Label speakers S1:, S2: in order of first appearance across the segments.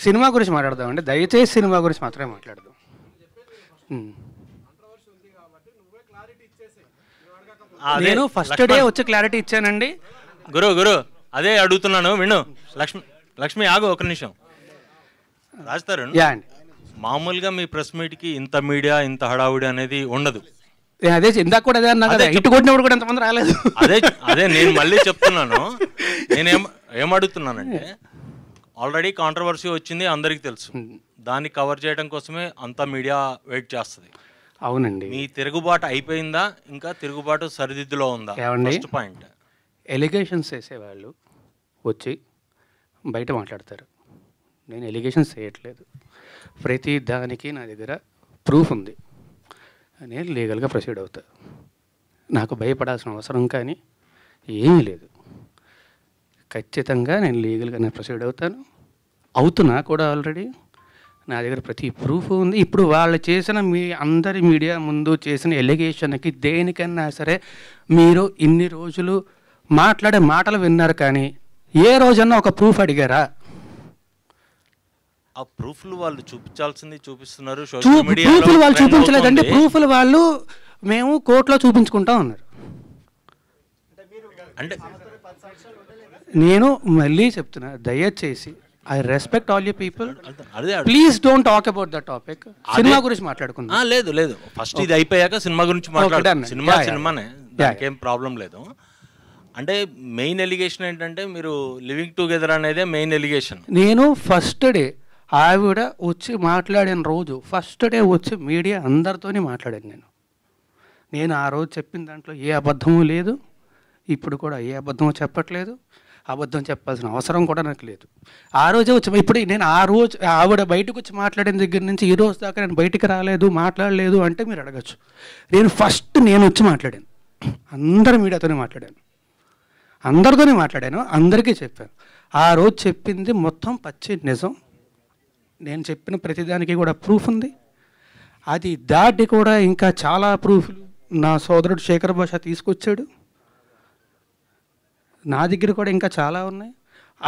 S1: Cinema గురించి మాట్లాడదామండి, దయచేసి సినిమా గురించి మాత్రమే మాట్లాడదాం. నేను ఫస్ట్ డే వచ్చి క్లారిటీ ఇచ్చానండి.
S2: గురు అదే అడుగుతున్నాను విను. లక్ష్మి ఆగు ఒక నిమిషం. రాస్తారు మామూలుగా మీ ప్రెస్ మీట్కి ఇంత మీడియా ఇంత హడావుడి అనేది ఉండదు.
S1: అదే ఇందాక కూడా అదే అన్నా కదా, ఇటు కొట్టినప్పుడు కూడా ఎంతమంది రాలేదు.
S2: అదే నేను మళ్ళీ చెప్తున్నాను. ఏమడుగుతున్నానంటే ఆల్రెడీ కాంట్రవర్సీ వచ్చింది, అందరికీ తెలుసు. దాన్ని కవర్ చేయడం కోసమే అంతా మీడియా వెయిట్ చేస్తుంది.
S1: అవునండి.
S2: మీ తిరుగుబాటు అయిపోయిందా, ఇంకా తిరుగుబాటు సరిదిద్దులో ఉందా? First point.
S1: ఎలిగేషన్స్ వేసేవాళ్ళు వచ్చి బయట మాట్లాడతారు. నేను ఎలిగేషన్స్ చేయట్లేదు, ప్రతి దానికి నా దగ్గర ప్రూఫ్ ఉంది, నేను లీగల్గా ప్రొసీడ్ అవుతా. నాకు భయపడాల్సిన అవసరం కానీ ఏమీ లేదు. ఖచ్చితంగా నేను లీగల్గానే ప్రొసీడ్ అవుతున్నా కూడా. ఆల్రెడీ నా దగ్గర ప్రతి ప్రూఫ్ ఉంది. ఇప్పుడు వాళ్ళు చేసిన అందరి మీడియా ముందు చేసిన ఎలిగేషన్కి దేనికన్నా సరే మీరు ఇన్ని రోజులు మాట్లాడే మాటలు విన్నారు, కానీ ఏ రోజన్నా ఒక ప్రూఫ్ అడిగారా?
S2: ఆ ప్రూఫ్లు వాళ్ళు చూపించాల్సింది చూపిస్తున్నారు.
S1: ప్రూఫ్లు వాళ్ళు చూపించలేదంటే ప్రూఫ్లు వాళ్ళు మేము కోర్టులో చూపించుకుంటాం అన్నారు.
S2: అంటే
S1: నేను మళ్ళీ చెప్తున్నా, దయచేసి I respect all you people, please don't talk about the topic. Cinema గురించి మాట్లాడుకుందాం.
S2: లేదు ఫస్ట్ ఇది అయిపోయాక సినిమా గురించి మాట్లాడదాం. సినిమానే, దానికేం ప్రాబ్లం లేదు. అంటే మెయిన్ ఎలిగేషన్ ఏంటంటే మీరు లివింగ్ టుగెదర్ అనేదే మెయిన్ ఎలిగేషన్.
S1: నేను ఫస్ట్ డే ఆవిడ వచ్చి మాట్లాడిన రోజు, ఫస్ట్ డే వచ్చి మీడియా అందరితోనే మాట్లాడాను. నేను ఆ రోజు చెప్పిన దాంట్లో ఏ అబద్ధము లేదు, ఇప్పుడు కూడా ఏ అబద్ధము చెప్పట్లేదు. అబద్ధం చెప్పాల్సిన అవసరం కూడా నాకు లేదు. ఆ రోజే వచ్చి, ఇప్పుడు నేను ఆ రోజు ఆవిడ బయటకు వచ్చి మాట్లాడిన దగ్గర నుంచి ఈ రోజు దాకా నేను బయటికి రాలేదు, మాట్లాడలేదు అంటే మీరు అడగచ్చు. నేను వచ్చి మాట్లాడాను, అందరి మీడియాతోనే మాట్లాడాను, అందరితోనే మాట్లాడాను, అందరికీ చెప్పాను. ఆ రోజు చెప్పింది మొత్తం పచ్చి నిజం. నేను చెప్పిన ప్రతిదానికి కూడా ప్రూఫ్ ఉంది. అది దాటి కూడా ఇంకా చాలా ప్రూఫ్లు నా సోదరుడు శేఖర్ భాష తీసుకొచ్చాడు. నా దగ్గర కూడా ఇంకా చాలా ఉన్నాయి.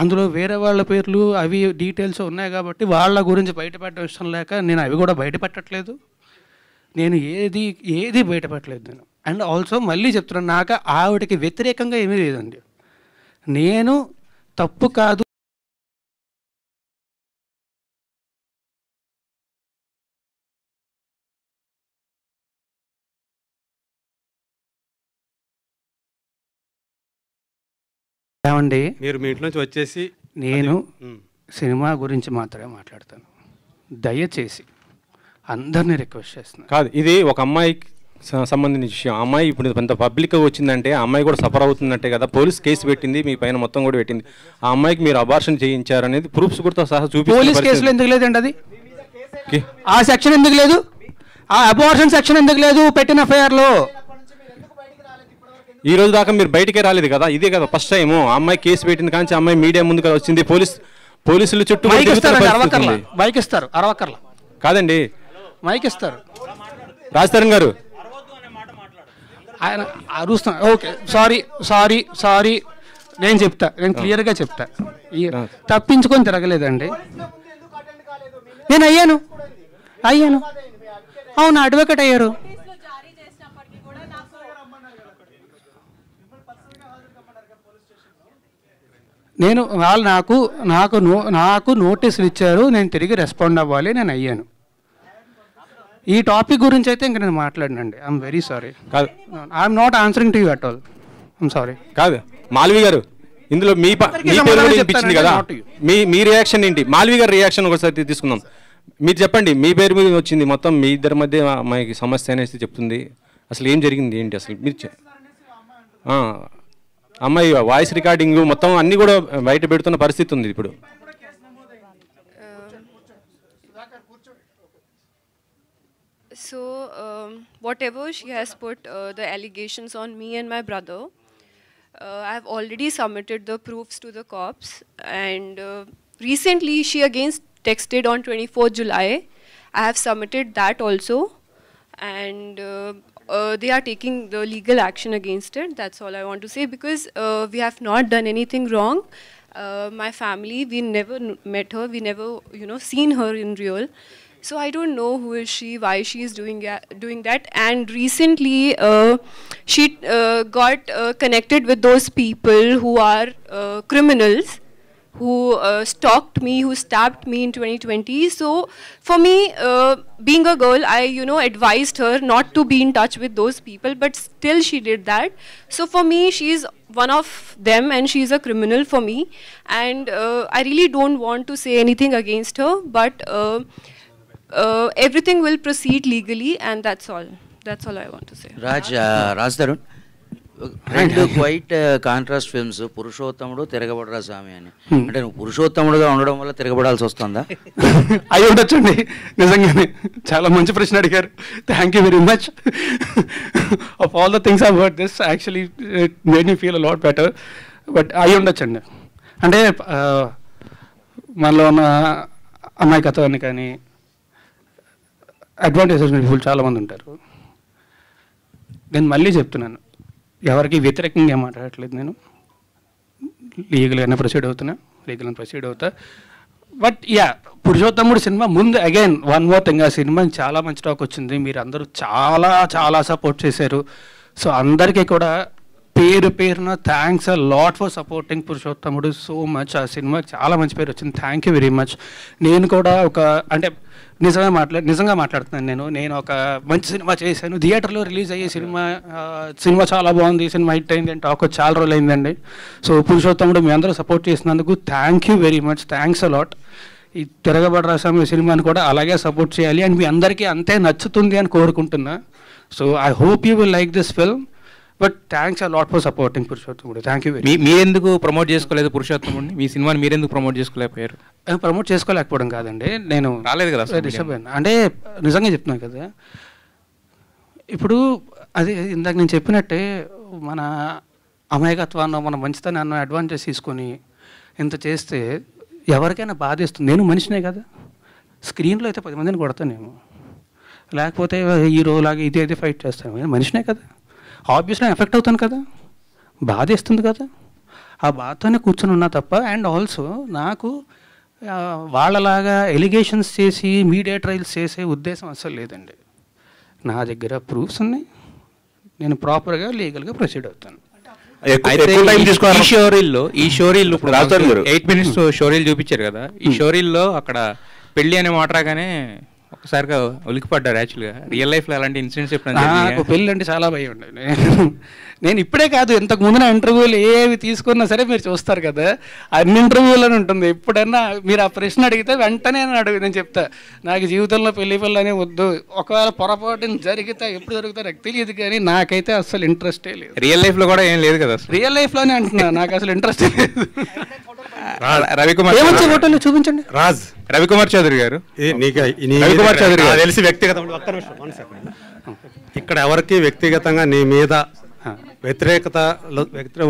S1: అందులో వేరే వాళ్ళ పేర్లు అవి డీటెయిల్స్ ఉన్నాయి కాబట్టి వాళ్ళ గురించి బయటపెట్టడం ఇష్టం లేక నేను అవి కూడా బయటపెట్టట్లేదు. నేను ఏది బయటపెట్టలేదు నేను. అండ్ ఆల్సో మళ్ళీ చెప్తున్నాను, నాకు ఆవిడకి వ్యతిరేకంగా ఏమీ లేదండి. నేను తప్పు కాదు ఏమండి,
S3: మీరు మీ ఇంట్లో నుంచి వచ్చేసి
S1: నేను సినిమా గురించి మాత్రమే మాట్లాడతాను. దయచేసి అందరినీ రిక్వెస్ట్ చేస్తున్నాను.
S3: కాదు, ఇది ఒక అమ్మాయికి సంబంధించిన విషయం. అమ్మాయి ఇప్పుడు కొంత పబ్లిక్గా వచ్చిందంటే ఆ అమ్మాయి కూడా సఫర్ అవుతుందంటే కదా, పోలీస్ కేసు పెట్టింది, మీ పైన మొత్తం కూడా పెట్టింది. ఆ అమ్మాయికి మీరు అబార్షన్ చేయించారనేది ప్రూఫ్స్ కూడా సహా చూపిస్తారు.
S1: పోలీస్ కేసులో ఎందుకు లేదండి అది? ఆ సెక్షన్ ఎందుకు లేదు? ఆ అబార్షన్ సెక్షన్ ఎందుకు లేదు పెట్టిన ఎఫ్ఐఆర్లో?
S3: ఈ రోజు దాకా మీరు బయటికే రాలేదు కదా, ఇదే కదా ఫస్ట్ టైం. అమ్మాయి కేసు పెట్టింది కానీ అమ్మాయి మీడియా ముందుగా వచ్చింది. పోలీసులు చుట్టూ
S1: బైక్ ఇస్తారు, అరవకర్లా
S3: కాదండి,
S1: మైక్ ఇస్తారు.
S3: రాజతరణ్ గారు
S1: ఆయన అరుస్తున్నారు. ఓకే, సారీ, నేను క్లియర్గా చెప్తా. తప్పించుకొని తిరగలేదండి, నేను అయ్యాను. అవును, అడ్వకేట్ అయ్యారు. నేను వాళ్ళు నాకు నోటీసులు ఇచ్చారు, నేను తిరిగి రెస్పాండ్ అవ్వాలి, నేను అయ్యాను. ఈ టాపిక్ గురించి అయితే ఇంక నేను మాట్లాడినండి. I'm very sorry.
S3: కాదు,
S1: I'm not answering to you at all. I'm sorry.
S3: కాదు మాల్వి గారు, ఇందులో మీ పేరు కూడా వినిపించింది కదా, మీ రియాక్షన్ ఏంటి? మాల్వి గారి రియాక్షన్ ఒకసారి తీసుకుందాం. మీరు చెప్పండి, మీ పేరు మీద వచ్చింది, మొత్తం మీ ఇద్దరి మధ్య అమ్మాయికి సమస్య అనేసి చెప్తుంది. అసలు ఏం జరిగింది ఏంటి అసలు? మీరు అమ్మాయి వాయిస్ రికార్డింగ్ మొత్తం అన్నీ కూడా బయట పెడుతున్న పరిస్థితి ఉంది ఇప్పుడు.
S4: So, whatever she has put the allegations on me and my brother, I have already submitted the proofs to the cops, and recently she again texted on 24th July. I have submitted that also, and they are taking the legal action against it. That's all I want to say, because we have not done anything wrong. My family, we never met her, we never, seen her in real. So I don't know who is she, why she is doing that. And recently, she got connected with those people who are criminals, who stalked me, who stabbed me in 2020. So for me, being a girl, I advised her not to be in touch with those people, but still she did that. So for me, she is one of them and she is a criminal for me. And I really don't want to say anything against her, but everything will proceed legally, and that's all I want to say.
S5: Raj Tarun, రెండు quiet contrast films, పురుషోత్తముడు, తిరగబడరా స్వామి అని. అంటే నువ్వు పురుషోత్తముడుగా ఉండడం వల్ల తిరగబడాల్సి వస్తుందా?
S1: అయి ఉండొచ్చండి, నిజంగానే చాలా మంచి ప్రశ్న అడిగారు. Thank you very much. Of all the things I heard this actually it made me feel a lot better. But అయి ఉండొచ్చండి. అంటే మనలో ఉన్న అమాయకత్వాన్ని కానీ అడ్వాంటేజెస్ పీపుల్ చాలామంది ఉంటారు. నేను మళ్ళీ చెప్తున్నాను, ఎవరికి వ్యతిరేకంగా ఏం మాట్లాడట్లేదు. నేను లీగల్గానే ప్రొసీడ్ అవుతా. బట్ యా, పురుషోత్తముడు సినిమా ముందు అగైన్ వన్ మోర్ థింగ్, ఆ సినిమా చాలా మంచి టాక్ వచ్చింది. మీరు అందరూ చాలా చాలా సపోర్ట్ చేశారు. సో అందరికీ కూడా పేరు పేరున thanks a lot for supporting పురుషోత్తముడు సో మచ్. ఆ సినిమాకి చాలా మంచి పేరు వచ్చింది. Thank you very much. నేను కూడా అంటే నిజంగా మాట్లాడుతున్నాను. నేను ఒక మంచి సినిమా చేశాను, థియేటర్లో రిలీజ్ అయ్యే సినిమా చాలా బాగుంది, సినిమా హిట్ అయింది అని టాక్ చాలా రోజులు అయిందండి. సో పురుషోత్తముడు మీ అందరూ సపోర్ట్ చేసినందుకు thank you very much. Thanks a lot. ఈ తిరగబడరా స్వామి సినిమాని కూడా అలాగే సపోర్ట్ చేయాలి అండ్ మీ అందరికీ అంతే నచ్చుతుంది అని కోరుకుంటున్నా. So I hope you will like this film. But thanks a lot for supporting Purushothamudu. Thank you very.
S3: మీరెందుకు ప్రమోట్ చేసుకోలేదు పురుషోత్తముడిని? మీ సినిమాని మీరెందుకు ప్రమోట్ చేసుకోలేకపోయారు?
S1: ప్రమోట్ చేసుకోలేకపోవడం కాదండి, నేను
S3: రాలేదు కదా,
S1: డిస్టర్బ్ అయినా. అంటే నిజంగా చెప్తున్నాను కదా, ఇప్పుడు అది ఇందాక నేను చెప్పినట్టే మన అమాయకత్వాన్ని, మన మంచితనాన్ని అడ్వాంటేజ్ తీసుకొని ఇంత చేస్తే ఎవరికైనా బాధేస్తుంది. నేను మనిషినే కదా, స్క్రీన్లో అయితే 10 మందిని కొడతానేమో, లేకపోతే హీరోలాగా ఇది ఫైట్ చేస్తాను. నేను మనిషినే కదా, ఆబ్వియస్లీ ఎఫెక్ట్ అవుతాను కదా, బాధేస్తుంది కదా. ఆ బాధతోనే కూర్చొని ఉన్నా తప్ప. అండ్ ఆల్సో నాకు వాళ్ళలాగా ఎలిగేషన్స్ చేసి మీడియా ట్రయల్స్ చేసే ఉద్దేశం అస్సలు లేదండి. నా దగ్గర ప్రూఫ్స్ ఉన్నాయి, నేను ప్రాపర్గా లీగల్గా ప్రొసీడ్ అవుతాను.
S3: ఈ షోరీల్లో ఇప్పుడు 8 minutes షోరీలు చూపించారు కదా, ఈ షోరీల్లో అక్కడ పెళ్ళి అనే మాట రాగానే ఒకసారిగా ఉలికిపడ్డారు. యాక్చువల్గా రియల్ లైఫ్లో అలాంటి ఇన్సిడెంట్స్ ఎప్పుడైనా?
S1: నాకు పెళ్ళి అంటే చాలా భయం ఉండే. నేను ఇప్పుడే కాదు, ఇంతకు ముందు నా ఇంటర్వ్యూలు ఏవి తీసుకున్నా సరే మీరు చూస్తారు కదా, అన్ని ఇంటర్వ్యూలోనే ఉంటుంది. ఎప్పుడన్నా మీరు ఆ ప్రశ్న అడిగితే వెంటనే నేను చెప్తా, నాకు జీవితంలో పెళ్లి అనే వద్దు. ఒకవేళ పొరపాటు జరిగితే ఎప్పుడు జరుగుతా నాకు తెలియదు, కానీ నాకైతే అసలు ఇంట్రెస్టే లేదు.
S3: రియల్ లైఫ్లో కూడా ఏం లేదు కదా?
S1: రియల్ లైఫ్లోనే అంటున్నా, నాకు అసలు ఇంట్రెస్టే లేదు.
S3: రవికుమార్
S1: ఫోటోలు చూపించండి.
S3: రవికుమార్ చౌదరి గారు,
S6: రవికుమార్ చౌదరి గారు తెలిసి వ్యక్తిగతంగా ఇక్కడ ఎవరికి వ్యక్తిగతంగా నీ మీద వ్యతిరేకత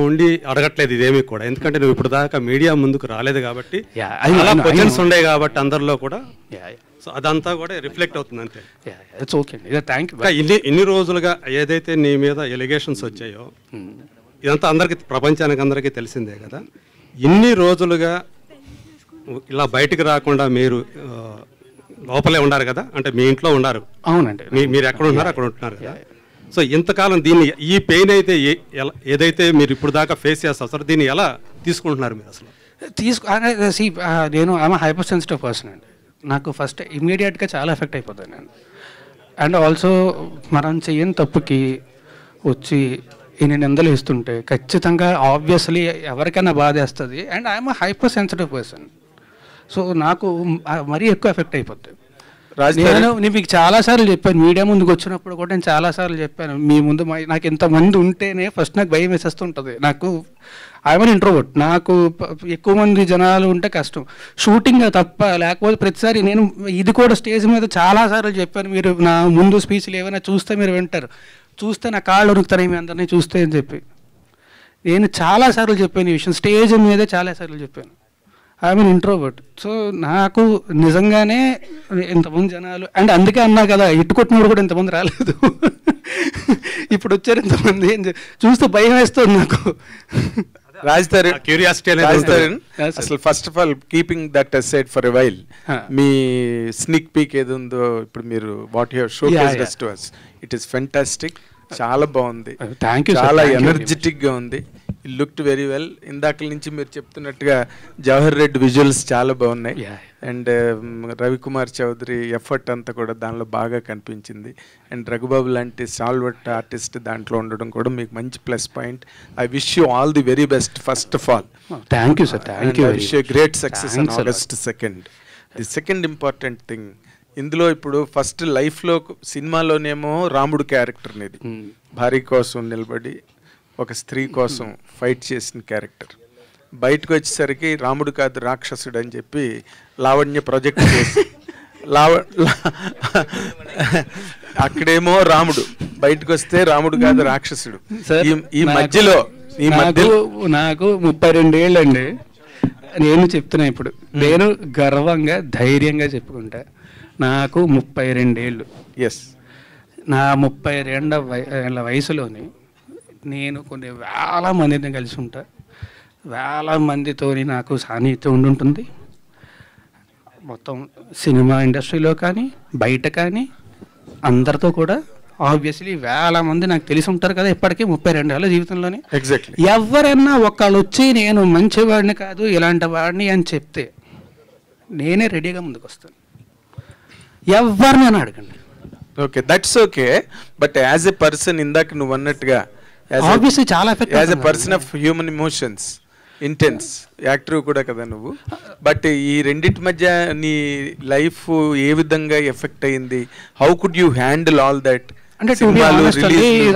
S6: ఉండి అడగట్లేదు ఇదేమీ కూడా. ఎందుకంటే నువ్వు ఇప్పుడు దాకా మీడియా ముందుకు రాలేదు కాబట్టి, అలా క్వశ్చన్స్ ఉండే కాబట్టి అందరిలో కూడా. సో అదంతా కూడా రిఫ్లెక్ట్ అవుతుంది అంతే. ఇన్ని రోజులుగా ఏదైతే నీ మీద ఎలిగేషన్స్ వచ్చాయో ఇదంతా అందరికి, ప్రపంచానికి అందరికీ తెలిసిందే కదా. ఇన్ని రోజులుగా ఇలా బయటకు రాకుండా మీరు లోపలే ఉన్నారు కదా, అంటే మీ ఇంట్లో ఉన్నారు.
S1: అవునండి,
S6: మీరు ఎక్కడ ఉన్నారు అక్కడ ఉంటున్నారు కదా. సో ఇంతకాలం దీన్ని, ఈ పెయిన్ అయితే ఏదైతే మీరు ఇప్పుడు దాకా ఫేస్ చేస్తారు సార్, దీన్ని ఎలా తీసుకుంటున్నారు మీరు అసలు?
S1: నేను ఆమె హైపర్ సెన్సిటివ్ పర్సన్ అండి. నాకు ఫస్ట్ ఇమ్మీడియట్గా చాలా ఎఫెక్ట్ అయిపోతాను నేను. అండ్ ఆల్సో మనం చెయ్యని తప్పుకి వచ్చి ఇన్ని నిందలు ఇస్తుంటే ఖచ్చితంగా ఆబ్వియస్లీ ఎవరికైనా బాధేస్తుంది. And I'm hyper sensitive person. So నాకు మరీ ఎక్కువ ఎఫెక్ట్ అయిపోతుంది. నేను మీకు చాలాసార్లు చెప్పాను, మీడియా ముందుకు వచ్చినప్పుడు కూడా నేను చాలాసార్లు చెప్పాను, మీ ముందు నాకు ఇంతమంది ఉంటేనే ఫస్ట్ నాకు భయం వేసేస్తుంటుంది. నాకు ఐఎమ్ ఇంట్రోవర్ట్, నాకు ఎక్కువ మంది జనాలు ఉంటే కష్టం. షూటింగ్ తప్ప, లేకపోతే ప్రతిసారి నేను ఇది కూడా స్టేజ్ మీద చాలాసార్లు చెప్పాను, మీరు నా ముందు స్పీచ్లు ఏమైనా చూస్తే మీరు వింటారు, చూస్తే నా కాళ్ళు ఉరుకుతాయి మీ అందరినీ చూస్తే అని చెప్పి నేను చాలాసార్లు చెప్పాను ఈ విషయం. స్టేజ్ మీదే చాలాసార్లు చెప్పాను. I'm N introvert. సో నాకు నిజంగానే ఇంతమంది జనాలు, అండ్ అందుకే అన్నా కదా ఇట్టుకొట్టినప్పుడు కూడా ఇంతమంది రాలేదు. ఇప్పుడు వచ్చారు ఇంతమంది, చూస్తే భయం వేస్తుంది నాకు.
S7: క్యూరియాసిటీ అసలు first of all keeping that aside for a while, me స్నిక్ peak ఏది ఉందో ఇప్పుడు మీరు what you have showcased to us, it is fantastic, చాలా బాగుంది, చాలా ఎనర్జెటిక్ గా ఉంది, లుక్డ్ వెరీ వెల్. ఇందాక నుంచి మీరు చెప్తున్నట్టుగా జవహర్ రెడ్డి విజువల్స్ చాలా బాగున్నాయి, అండ్ రవికుమార్ చౌదరి ఎఫర్ట్ అంతా కూడా దానిలో బాగా కనిపించింది, అండ్ రఘుబాబు లాంటి సాల్వర్ట్ ఆర్టిస్ట్ దాంట్లో ఉండడం కూడా మీకు మంచి plus point. I wish you all the very best first of all.
S1: Thank you sir, thank you.
S7: I wish you great success on August 2nd. The second important thing, ఇందులో ఇప్పుడు first లైఫ్లో సినిమాలోనేమో రాముడు character అనేది భార్య కోసం నిలబడి ఒక స్త్రీ కోసం ఫైట్ చేసిన క్యారెక్టర్, బయటకు వచ్చేసరికి రాముడు కాదు రాక్షసుడు అని చెప్పి లావణ్య ప్రొజెక్ట్ చేసి అక్కడేమో రాముడు, బయటకు వస్తే రాముడు కాదు రాక్షసుడు. ఈ మధ్యలో
S1: నాకు 32 ఏళ్ళండి. నేను చెప్తున్నా ఇప్పుడు, నేను గర్వంగా ధైర్యంగా చెప్పుకుంటా, నాకు 32 ఏళ్ళు.
S7: ఎస్,
S1: నా 32 ఏళ్ళ వయసులోని నేను కొన్ని వేల మందిని కలిసి ఉంటా, వేల మందితో నాకు సాన్నిహిత్యం ఉండుంటుంది. మొత్తం సినిమా ఇండస్ట్రీలో కానీ బయట కానీ అందరితో కూడా ఆబ్వియస్లీ వేల మంది నాకు తెలిసి ఉంటారు కదా ఇప్పటికీ 32 ఏళ్ళ జీవితంలోనే.
S7: ఎగ్జాక్ట్లీ.
S1: ఎవరైనా ఒకళ్ళు వచ్చి నేను మంచివాడిని కాదు ఇలాంటి వాడిని అని చెప్తే నేనే రెడీగా ముందుకు వస్తాను, ఎవరినైనా అడగండి.
S7: Okay, that's okay. But as a person, ఇందాక నువ్వు అన్నట్టుగా
S1: ఆబ్వియస్లీ చాలా effect,
S7: as a person of human emotions, intense actor కూడా కదా నువ్వు. బట్ ఈ రెండింటి మధ్య నీ లైఫ్ ఏ విధంగా ఎఫెక్ట్ అయింది? How could you handle all that?
S1: అంటే to be honest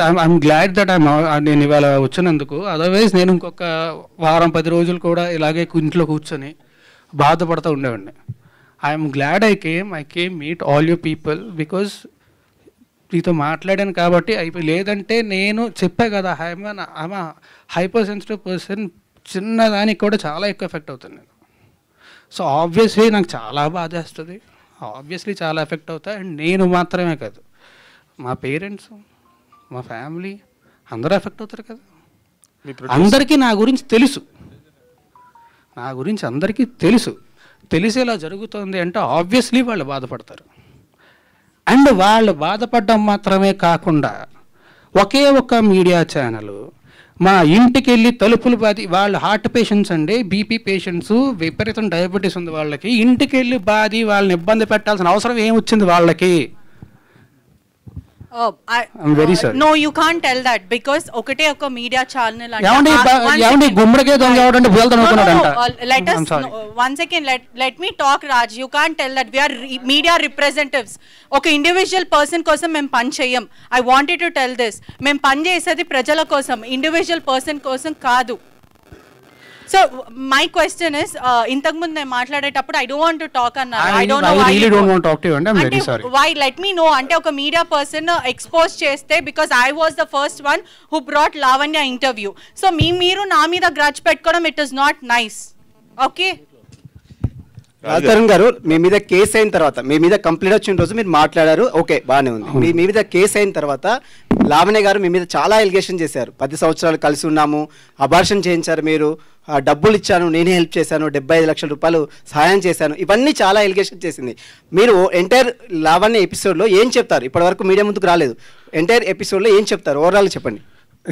S1: I'm glad that నేను ఇవాళ వచ్చినందుకు. అదర్వైజ్ నేను ఇంకొక వారం 10 రోజులు కూడా ఇలాగే ఇంట్లో కూర్చొని బాధపడుతూ ఉండేవాడిని. I'm glad I came meet all you people because మీతో మాట్లాడాను కాబట్టి అయిపోయి. లేదంటే నేను చెప్పా కదా ఐఎమ్ హైపర్ సెన్సిటివ్ పర్సన్, చిన్నదానికి కూడా చాలా ఎక్కువ ఎఫెక్ట్ అవుతాను నేను. సో ఆబ్వియస్లీ నాకు చాలా బాధేస్తుంది, ఆబ్వియస్లీ చాలా ఎఫెక్ట్ అవుతాయి. అండ్ నేను మాత్రమే కాదు, మా పేరెంట్స్, మా ఫ్యామిలీ అందరూ ఎఫెక్ట్ అవుతారు కదా. అందరికీ నా గురించి తెలుసు, నా గురించి అందరికీ తెలుసు. తెలిసేలా జరుగుతుంది అంటే ఆబ్వియస్లీ వాళ్ళు బాధపడతారు. అండ్ వాళ్ళు బాధపడడం మాత్రమే కాకుండా ఒకే ఒక్క మీడియా ఛానల్ మా ఇంటికి వెళ్ళి తలుపులు బాది, వాళ్ళు హార్ట్ పేషెంట్స్ అండి, బీపీ పేషెంట్స్, విపరీతం డయాబెటీస్ ఉంది వాళ్ళకి, ఇంటికి వెళ్ళి బాది వాళ్ళని ఇబ్బంది పెట్టాల్సిన అవసరం ఏమొచ్చింది వాళ్ళకి? I'm very sorry.
S8: No, you can't tell that because ఒకటే ఒక మీడియా ఛానల్
S1: అంటే గుమ్మడికే దొంగ ఎవడంటే బోల్తనుకున్నాడంట.
S8: Let us one second, let me talk, Raj. You can't tell that we are media representatives. ఒక ఇండివిజువల్ పర్సన్ కోసం మేము పని చేయం. I wanted to tell this. మేము పని చేసేది ప్రజల కోసం, ఇండివిజువల్ పర్సన్ కోసం కాదు. So my question is, ఇంతకు ముందు నేను మాట్లాడేటప్పుడు I don't want to talk అన్నారు. I don't know why.
S1: I really don't want to talk to you and I'm very sorry.
S8: Why? Let me know. అంటే ఒక media person expose చేస్తే, because I was the first one who brought Lavanya interview. So మీరు నా మీద grudge పెట్టుకోవడం, it is not nice. Okay?
S9: Raj Tarun గారు, మీ మీద case అయిన తర్వాత, మీ మీద కంప్లైంట్ వచ్చిన రోజు మీరు మాట్లాడారు, ఓకే బాగానే ఉంది. మీ మీద కేసు అయిన తర్వాత లావణ్య గారు మీ మీద చాలా ఎలిగేషన్ చేశారు. 10 సంవత్సరాలు కలిసి ఉన్నాము, అబార్షన్ చేయించారు, మీరు డబ్బులు ఇచ్చాను, నేనే హెల్ప్ చేశాను, 75 లక్షల రూపాయలు సహాయం చేశాను, ఇవన్నీ చాలా ఎలిగేషన్ చేసింది. మీరు ఎంటైర్ లావణ్య ఎపిసోడ్లో ఏం చెప్తారు? ఇప్పటివరకు మీడియా ముందుకు రాలేదు, ఎంటైర్ ఎపిసోడ్లో ఏం చెప్తారు? ఓవరాల్ చెప్పండి.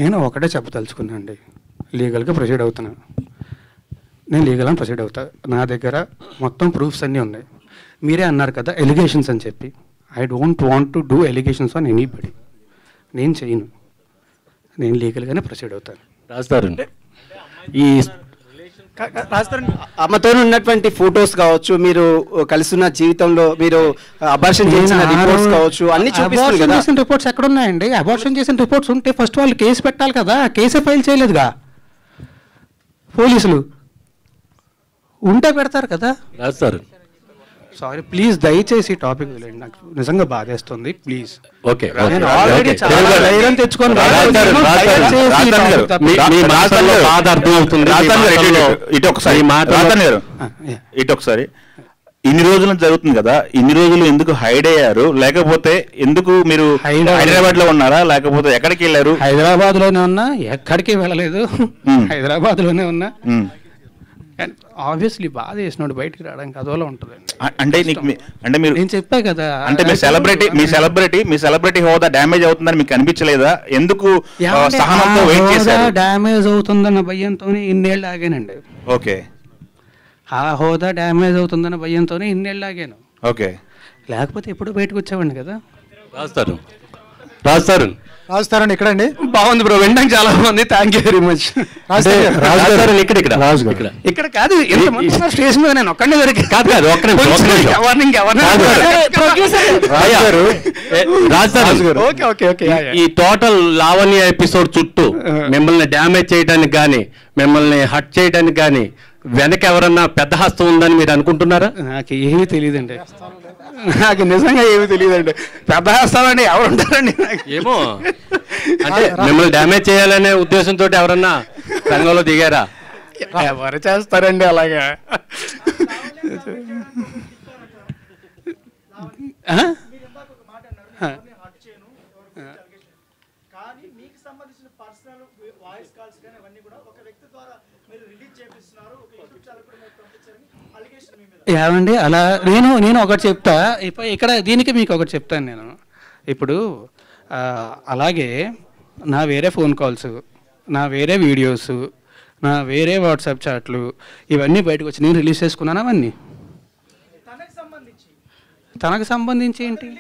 S1: నేను ఒకటే చెప్పదలుచుకున్నాను అండి, లీగల్గా ప్రొసీడ్ అవుతున్నాను. నేను లీగల్గా ప్రొసీడ్ అవుతా, నా దగ్గర మొత్తం ప్రూఫ్స్ అన్నీ ఉన్నాయి. మీరే అన్నారు కదా ఎలిగేషన్స్ అని చెప్పి. I don't want to do allegations on anybody. నేను చేయను, నేను లీగల్గానే ప్రొసీడ్ అవుతాను.
S3: రాజతరుణ్,
S9: ఈ అమ్మతో ఉన్నటువంటి ఫొటోస్ కావచ్చు, మీరు కలిసిన జీవితంలో మీరు అబార్షన్ చేసిన రిపోర్ట్స్ కావచ్చు, అన్ని చూపిస్తారు కదా.
S1: చేసిన రిపోర్ట్స్ ఎక్కడ ఉన్నాయండి? అబార్షన్ చేసిన రిపోర్ట్స్ ఉంటే ఫస్ట్ వాళ్ళు కేసు పెట్టాలి కదా, కేసే ఫైల్ చేయలేదుగా పోలీసులు. ఉంటే పెడతారు కదా.
S3: రాజతరుణ్,
S1: సారీ ప్లీజ్ దయచేసి టాపిక్ వదిలేండి, నాకు నిజంగా బాధేస్తుంది ప్లీజ్.
S10: ఓకే
S1: నేను ఆల్రెడీ చాలా ధైర్యం తెచ్చుకొని
S10: బాధ అర్థమవుతుంది.
S11: ఇటు ఒకసారి ఇన్ని రోజులు జరుగుతుంది కదా, ఇన్ని రోజులు ఎందుకు హైడ్ అయ్యారు? లేకపోతే ఎందుకు మీరు హైదరాబాద్ లో ఉన్నారా, లేకపోతే ఎక్కడికి వెళ్ళారు?
S1: హైదరాబాద్ లోనే ఉన్నా, ఎక్కడికి వెళ్ళలేదు, హైదరాబాద్ లోనే ఉన్నా. ఆబ్వియస్లీ బాధ చేసినోడు బయటికి రావడానికి అదోలా ఉంటుంది.
S11: అంటే అంటే మీరు
S1: నేను చెప్పా కదా,
S11: అంటే మీ సెలబ్రిటీ హోదా డ్యామేజ్ అవుతుందని మీకు అనిపించలేదా? ఎందుకు సహనంతో వెయిట్ చేశారు?
S1: డ్యామేజ్ అవుతుందన్న భయంతోనే ఇన్నేళ్ళు ఆగానండి.
S11: ఓకే,
S1: ఆ హోదా డ్యామేజ్ అవుతుందన్న భయంతోనే ఇన్నేళ్ళు ఆగాను.
S11: ఓకే,
S1: లేకపోతే ఎప్పుడు బయటకు వచ్చేవాడిని కదా.
S12: రాజుతారని ఎక్కడండి?
S1: బాగుంది బ్రో, వినడానికి చాలా బాగుంది, థ్యాంక్ యూ వెరీ మచ్. ఇక్కడ కాదు, స్టేషన్ మీద నేను ఒక్కడే దొరికి
S10: ఈ టోటల్ లావణ్య ఎపిసోడ్ చుట్టూ మిమ్మల్ని డ్యామేజ్ చేయడానికి కానీ, మిమ్మల్ని హట్ చేయడానికి కానీ వెనక ఎవరన్నా పెద్ద హస్తం ఉందని మీరు అనుకుంటున్నారా?
S1: నాకు ఏమీ తెలియదండి, నాకు నిజంగా ఏమీ తెలియదండి. పెద్ద హస్తాలండి ఎవరు ఉంటారండి?
S10: ఏమో, అంటే మిమ్మల్ని డ్యామేజ్ చేయాలనే ఉద్దేశంతో ఎవరన్నా రంగంలో దిగారా?
S1: ఎవరు చేస్తారండి అలాగా? ఏమండి అలా నేను ఒకటి చెప్తా, ఇక్కడ దీనికి మీకు ఒకటి చెప్తాను నేను. ఇప్పుడు అలాగే నా వేరే ఫోన్ కాల్స్, నా వేరే వీడియోస్, నా వేరే వాట్సాప్ చాట్లు ఇవన్నీ బయటకు వచ్చి నేను రిలీజ్ చేసుకున్నాను. అవన్నీ తనకు సంబంధించి ఏంటి?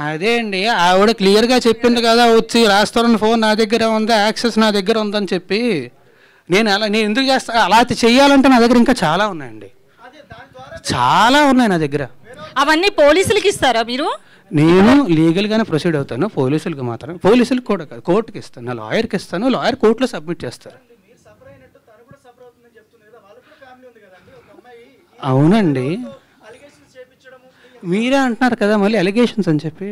S1: అదే అండి, ఆవిడ క్లియర్గా చెప్పింది కదా, వచ్చి రాస్తారని ఫోన్ నా దగ్గర ఉంది, యాక్సెస్ నా దగ్గర ఉందని చెప్పి. నేను ఎందుకు చేస్తా? అలా చెయ్యాలంటే నా దగ్గర ఇంకా చాలా ఉన్నాయండి, చాలా ఉన్నాయి నా దగ్గర.
S13: అవన్నీ పోలీసులకి ఇస్తారా మీరు?
S1: నేను లీగల్గానే ప్రొసీడ్ అవుతాను, పోలీసులకు మాత్రం. పోలీసులకు కూడా కాదు, కోర్టుకి ఇస్తాను, నా లాయర్కి ఇస్తాను, లాయర్ కోర్టులో సబ్మిట్ చేస్తారు. అవునండి, మీరే అంటున్నారు కదా మళ్ళీ అలిగేషన్స్ అని చెప్పి.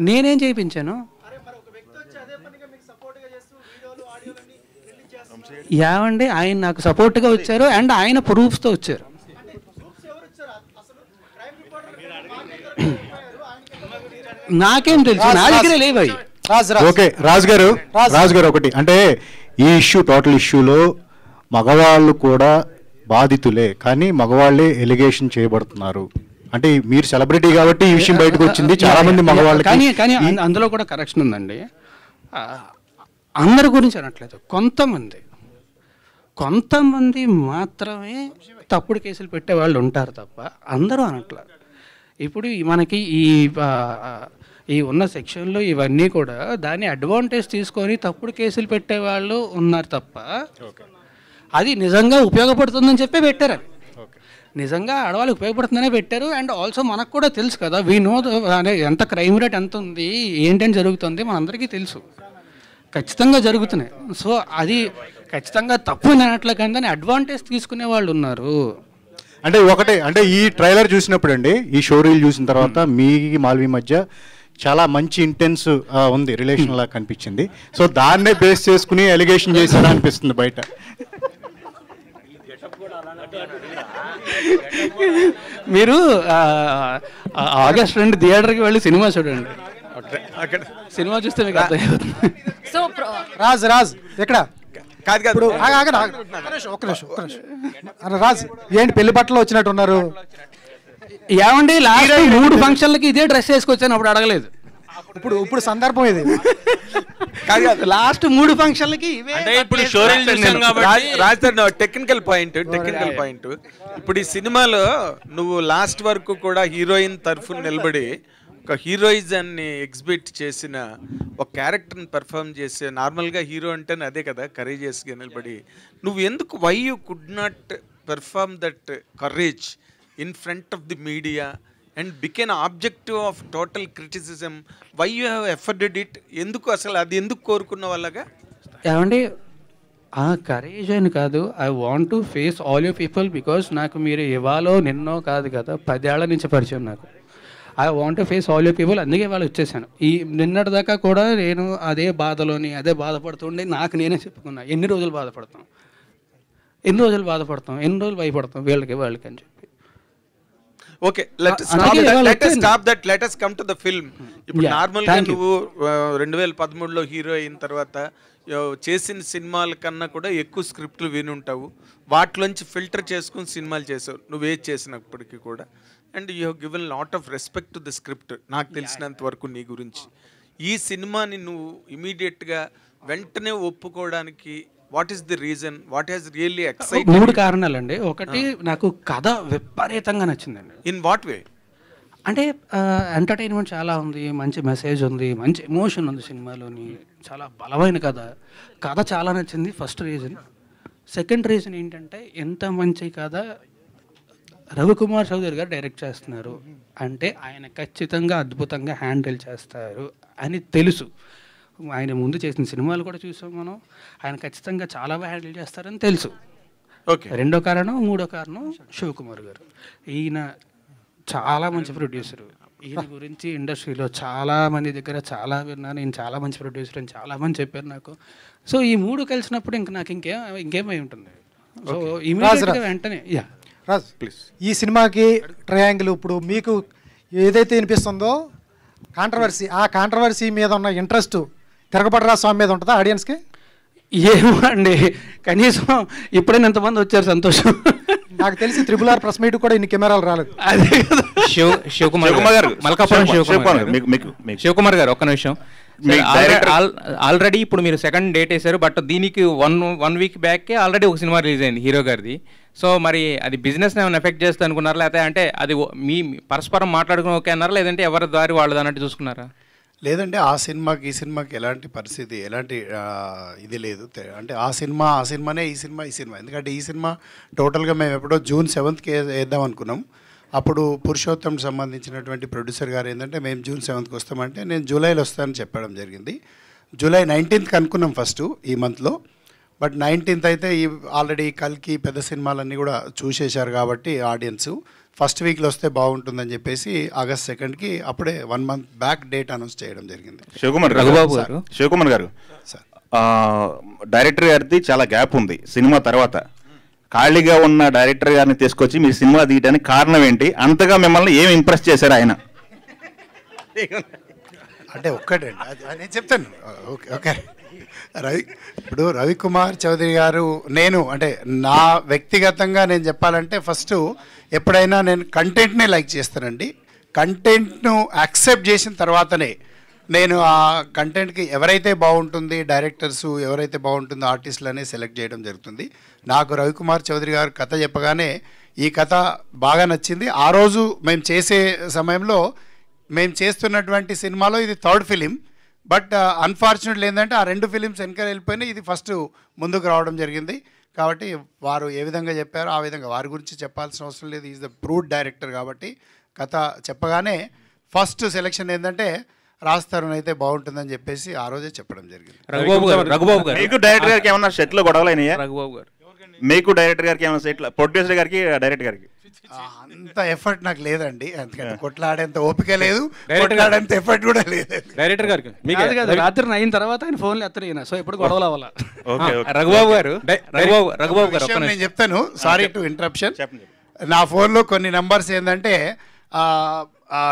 S1: నేనేం చేయించాను? ఏమండి, ఆయన నాకు సపోర్ట్గా వచ్చారు అండ్ ఆయన ప్రూఫ్స్తో వచ్చారు. నాకేం తెలుసు, నా దగ్గర లేవు.
S12: ఓకే రాజు గారు ఒకటి అంటే ఈ ఇష్యూ టోటల్ ఇష్యూలో మగవాళ్ళు కూడా బాధితులే, కానీ మగవాళ్ళే ఎలిగేషన్ చేయబడుతున్నారు. అంటే మీరు సెలబ్రిటీ కాబట్టి ఈ విషయం బయటకు వచ్చింది, చాలా మంది మగవాళ్ళు.
S1: కానీ అందులో కూడా కరెక్షన్ ఉందండి. అందరి గురించి అనట్లేదు, కొంతమంది మాత్రమే తప్పుడు కేసులు పెట్టే వాళ్ళు ఉంటారు తప్ప అందరూ అనట్ల. ఇప్పుడు మనకి ఈ ఉన్న సెక్షన్లో ఇవన్నీ కూడా దాన్ని అడ్వాంటేజ్ తీసుకొని తప్పుడు కేసులు పెట్టే వాళ్ళు ఉన్నారు తప్ప అది నిజంగా ఉపయోగపడుతుందని చెప్పి పెట్టారు. అది నిజంగా ఆడవాళ్ళకి ఉపయోగపడుతుందనే పెట్టారు. అండ్ ఆల్సో మనకు కూడా తెలుసు కదా, వీ నో ఎంత క్రైమ్ రేట్ ఎంత ఉంది, ఏంటని జరుగుతుంది మనందరికీ తెలుసు, ఖచ్చితంగా జరుగుతున్నాయి. సో అది ఖచ్చితంగా తప్పు అనట్లే, కానీ దాన్ని అడ్వాంటేజ్ తీసుకునే వాళ్ళు ఉన్నారు.
S12: అంటే ఒకటే, అంటే ఈ ట్రైలర్ చూసినప్పుడు అండి, ఈ షో రీల్ చూసిన తర్వాత మీ మాల్వి మధ్య చాలా మంచి ఇంటెన్స్ ఉంది, రిలేషన్ లాగా కనిపించింది. సో దాన్నే బేస్ చేసుకుని ఎలిగేషన్ చేశారా అనిపిస్తుంది బయట.
S1: మీరు ఆగస్ట్ 2 థియేటర్కి వెళ్ళి సినిమా చూడండి, సినిమా చూస్తే మీకు అర్థమవుతుంది.
S13: సో
S12: రాజ్ ఎక్కడ కాదు ఒక్క నిమిషం రాజ్, ఏంటి పెళ్లి బట్టలు వచ్చినట్టు ఉన్నారు?
S1: ఏమండి లాస్ట్ 3 ఫంక్షన్లకి ఇదే డ్రెస్ వేసుకొచ్చాను, అప్పుడు అడగలేదు.
S12: ఇప్పుడు సందర్భం ఇది
S1: లాస్ట్ 3 ఫంక్షన్లకి
S7: టెక్నికల్ పాయింట్. ఇప్పుడు ఈ సినిమాలో నువ్వు లాస్ట్ వరకు కూడా హీరోయిన్ తరఫున నిలబడి ఒక హీరోయిజాన్ని ఎగ్జిబిట్ చేసిన ఒక క్యారెక్టర్ని పెర్ఫామ్ చేసే, నార్మల్గా హీరో అంటేనే అదే కదా, కరేజియస్గా నిలబడి, నువ్వు ఎందుకు why you could not perform that courage in front of the media and became objective of total criticism? Why you have afforded it? ఎందుకు అసలు అది ఎందుకు కోరుకున్న వాళ్ళగా?
S1: ఏమండి ఆ కరేజ్ అని కాదు, I want to face all you people because నాకు మీరు ఇవాళ నిన్నో కాదు కదా 10 ఏళ్ల నుంచి పరిచయం నాకు. I want to face all you people, అందుకే వాళ్ళు వచ్చేసాను. ఈ నిన్నటి దాకా కూడా నేను అదే బాధలోని అదే బాధపడుతుండే నాకు నేనే చెప్పుకున్నా ఎన్ని రోజులు బాధపడతాం, ఎన్ని రోజులు భయపడతాం వీళ్ళకి వాళ్ళకి అని చెప్పి.
S7: Okay, let us come to the film. ఇప్పుడు నార్మల్ గా నువ్వు 2013లో హీరో అయిన తర్వాత చేసిన సినిమాల కన్నా కూడా ఎక్కువ స్క్రిప్ట్లు వినుంటావు, వాటిలోంచి ఫిల్టర్ చేసుకుని సినిమాలు చేసావు నువ్వేది చేసినప్పటికీ కూడా. And you have given lot of respect to the script నాకు తెలిసినంత వరకు నీ గురించి. ఈ సినిమాని నువ్వు ఇమీడియట్గా వెంటనే ఒప్పుకోవడానికి what is the reason, what has really excited?
S1: 3 కారణాలండి. ఒకటి, నాకు కథ విపరీతంగా నచ్చిందండి.
S7: In what way?
S1: అంటే ఎంటర్టైన్మెంట్ చాలా ఉంది, మంచి మెసేజ్ ఉంది, మంచి ఎమోషన్ ఉంది సినిమాలోని, చాలా బలమైన కథ చాలా నచ్చింది. First reason. సెకండ్ రీజన్ ఏంటంటే ఎంత మంచి కథ రవికుమార్ చౌదరి గారు డైరెక్ట్ చేస్తున్నారు అంటే ఆయన ఖచ్చితంగా అద్భుతంగా హ్యాండిల్ చేస్తారు అని తెలుసు. ఆయన ముందు చేసిన సినిమాలు కూడా చూసాం మనం, ఆయన ఖచ్చితంగా చాలా బాగా హ్యాండిల్ చేస్తారని తెలుసు.
S7: ఓకే.
S1: రెండో కారణం, మూడో కారణం శివకుమార్ గారు. ఈయన చాలా మంచి ప్రొడ్యూసరు. ఈయన గురించి ఇండస్ట్రీలో చాలా మంది దగ్గర చాలా విన్నాను, ఈయన చాలా మంచి ప్రొడ్యూసర్ అని చాలా మంది చెప్పారు నాకు. సో ఈ 3 కలిసినప్పుడు నాకు ఇంకేమై ఉంటుంది. సో ఇమీడియట్గా వెంటనే
S14: రాజ్ ప్లీజ్. ఈ సినిమాకి ట్రయాంగిల్ ఇప్పుడు మీకు ఏదైతే వినిపిస్తుందో కాంట్రవర్సీ, ఆ కాంట్రవర్సీ మీద ఉన్న ఇంట్రెస్ట్ తిరగబడరా స్వామి మీద ఉంటుందా ఆడియన్స్కి?
S1: ఏమో అండి, కనీసం ఇప్పుడైనా ఎంతమంది వచ్చారు, సంతోషం.
S14: నాకు తెలిసి RRR ప్రెస్ మీట్ కూడా ఇన్ని కెమెరాలు రాలేదు.
S1: అదే కదా.
S15: శివకుమార్ గారు, మల్కాపురం శివకుమార్ గారు, ఒక్క నిమిషం. ఆల్రెడీ ఇప్పుడు మీరు సెకండ్ డేట్ వేశారు, బట్ దీనికి వన్ వీక్ బ్యాక్కే ఆల్రెడీ ఒక సినిమా రిలీజ్ అయింది హీరో గారిది. సో మరి అది బిజినెస్ ఏమైనా ఎఫెక్ట్ చేస్తుంది అనుకున్నారా, లేకపోతే అంటే అది మీ పరస్పరం మాట్లాడుకుని ఓకే అన్నారా, లేదంటే ఎవరి దారి వాళ్ళది అన్నట్టు చూసుకున్నారా?
S16: లేదంటే ఆ సినిమాకి ఈ సినిమాకి ఎలాంటి పరిస్థితి, ఎలాంటి ఇది లేదు. అంటే ఆ సినిమానే ఈ సినిమా. ఎందుకంటే ఈ సినిమా టోటల్గా మేము ఎప్పుడో June 7th వేద్దాం అనుకున్నాం. అప్పుడు పురుషోత్తం సంబంధించినటువంటి ప్రొడ్యూసర్ గారు ఏంటంటే మేము June 7th వస్తామంటే నేను జూలైలో వస్తానని చెప్పడం జరిగింది. July 19th అనుకున్నాం ఫస్ట్ ఈ మంత్లో, బట్ 19th అయితే ఈ ఆల్రెడీ కల్కి పెద్ద సినిమాలన్నీ కూడా చూసేశారు కాబట్టి ఆడియన్స్ ఫస్ట్ వీక్లో వస్తే బాగుంటుందని చెప్పేసి August 2nd అప్పుడే 1 month బ్యాక్ డేట్ అనౌన్స్ చేయడం జరిగింది.
S11: శివకుమార్ గారు, డైరెక్టర్ గారిది చాలా గ్యాప్ ఉంది సినిమా తర్వాత. ఖాళీగా ఉన్న డైరెక్టర్ గారిని తీసుకొచ్చి మీరు సినిమా తీయడానికి కారణం ఏంటి? అంతగా మిమ్మల్ని ఏమి ఇంప్రెస్ చేశారు ఆయన?
S16: అంటే ఒక్కటండి, నేను చెప్తాను. ఓకే, ఇప్పుడు రవికుమార్ చౌదరి గారు, నేను అంటే నా వ్యక్తిగతంగా నేను చెప్పాలంటే ఫస్ట్ ఎప్పుడైనా నేను కంటెంట్నే లైక్ చేస్తానండి. కంటెంట్ను యాక్సెప్ట్ చేసిన తర్వాతనే నేను ఆ కంటెంట్కి ఎవరైతే బాగుంటుంది, డైరెక్టర్స్ ఎవరైతే బాగుంటుందో ఆర్టిస్టులనే సెలెక్ట్ చేయడం జరుగుతుంది. నాకు రవికుమార్ చౌదరి గారు కథ చెప్పగానే ఈ కథ బాగా నచ్చింది. ఆ రోజు మేము చేసే సమయంలో మేము చేస్తున్నటువంటి సినిమాలో ఇది 3rd ఫిలిం, బట్ అన్ఫార్చునేట్లీ ఏంటంటే ఆ 2 ఫిలిమ్స్ వెనకాల వెళ్ళిపోయినాయి, ఇది ఫస్ట్ ముందుకు రావడం జరిగింది. కాబట్టి వారు ఏ విధంగా చెప్పారో ఆ విధంగా, వారి గురించి చెప్పాల్సిన అవసరం లేదు, ఈజ్ ద ప్రూవ్డ్ డైరెక్టర్. కాబట్టి కథ చెప్పగానే ఫస్ట్ సెలెక్షన్ ఏంటంటే రాజ్ అయితే బాగుంటుందని చెప్పేసి ఆ రోజే చెప్పడం జరిగింది.
S11: రఘుబాబు గారు, మీకు డైరెక్టర్ గారికి ఏమన్నా సెట్లో గొడవలు అయినాయా? రఘుబాబు గారు, మీకు డైరెక్టర్ గారికి ఏమైనా సెట్లో, ప్రొడ్యూసర్ గారికి డైరెక్టర్ గారికి?
S16: అంత ఎఫర్ట్ నాకు లేదండి, ఎందుకంటే కొట్లాడేంత ఓపిక లేదు, కొట్లాడేంత ఎఫర్ట్ కూడా లేదు
S1: డైరెక్టర్ గారికి. రాత్రి 9 తర్వాత ఆయన ఫోన్లు ఎత్తరు, సో ఎప్పుడు గొడవలు అవ్వాలా.
S15: రఘుబాబు గారు,
S16: నేను చెప్తాను, సారీ టు ఇంటరప్షన్. నా ఫోన్లో కొన్ని నంబర్స్ ఏంటంటే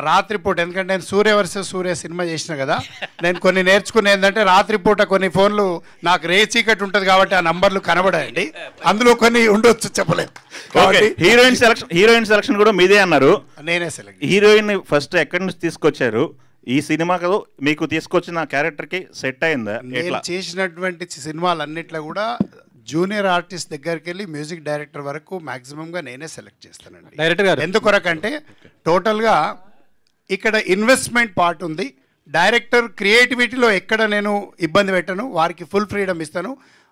S16: రాత్రిపూట, ఎందుకంటే నేను సూర్య వర్సెస్ సూర్య సినిమా చేసిన కదా, నేను కొన్ని నేర్చుకునే ఏంటంటే రాత్రిపూట కొన్ని ఫోన్లు నాకు రే చీకటి ఉంటుంది కాబట్టి ఆ నంబర్లు కనబడాయండి, అందులో కొన్ని ఉండొచ్చు, చెప్పలేదు.
S11: హీరోయిన్ సెలక్షన్ కూడా మీదే అన్నారు.
S16: నేనే సెలెక్ట్.
S11: హీరోయిన్ ఫస్ట్ ఎక్కడి నుంచి తీసుకొచ్చారు? ఈ సినిమాకు మీకు తీసుకొచ్చిన క్యారెక్టర్కి సెట్ అయిందా?
S16: నేను చేసినటువంటి సినిమాలన్నిట్లో కూడా జూనియర్ ఆర్టిస్ట్ దగ్గరికి వెళ్ళి మ్యూజిక్ డైరెక్టర్ వరకు మ్యాక్సిమంగా నేనే సెలెక్ట్ చేస్తానండి.
S1: డైరెక్టర్ గారు
S16: ఎందుకొరకంటే టోటల్గా ఇక్కడ ఇన్వెస్ట్మెంట్ పార్ట్ ఉంది, డైరెక్టర్ క్రియేటివిటీలో ఎక్కడ నేను ఇబ్బంది పెట్టను, వారికి ఫుల్ ఫ్రీడమ్ ఇస్తాను.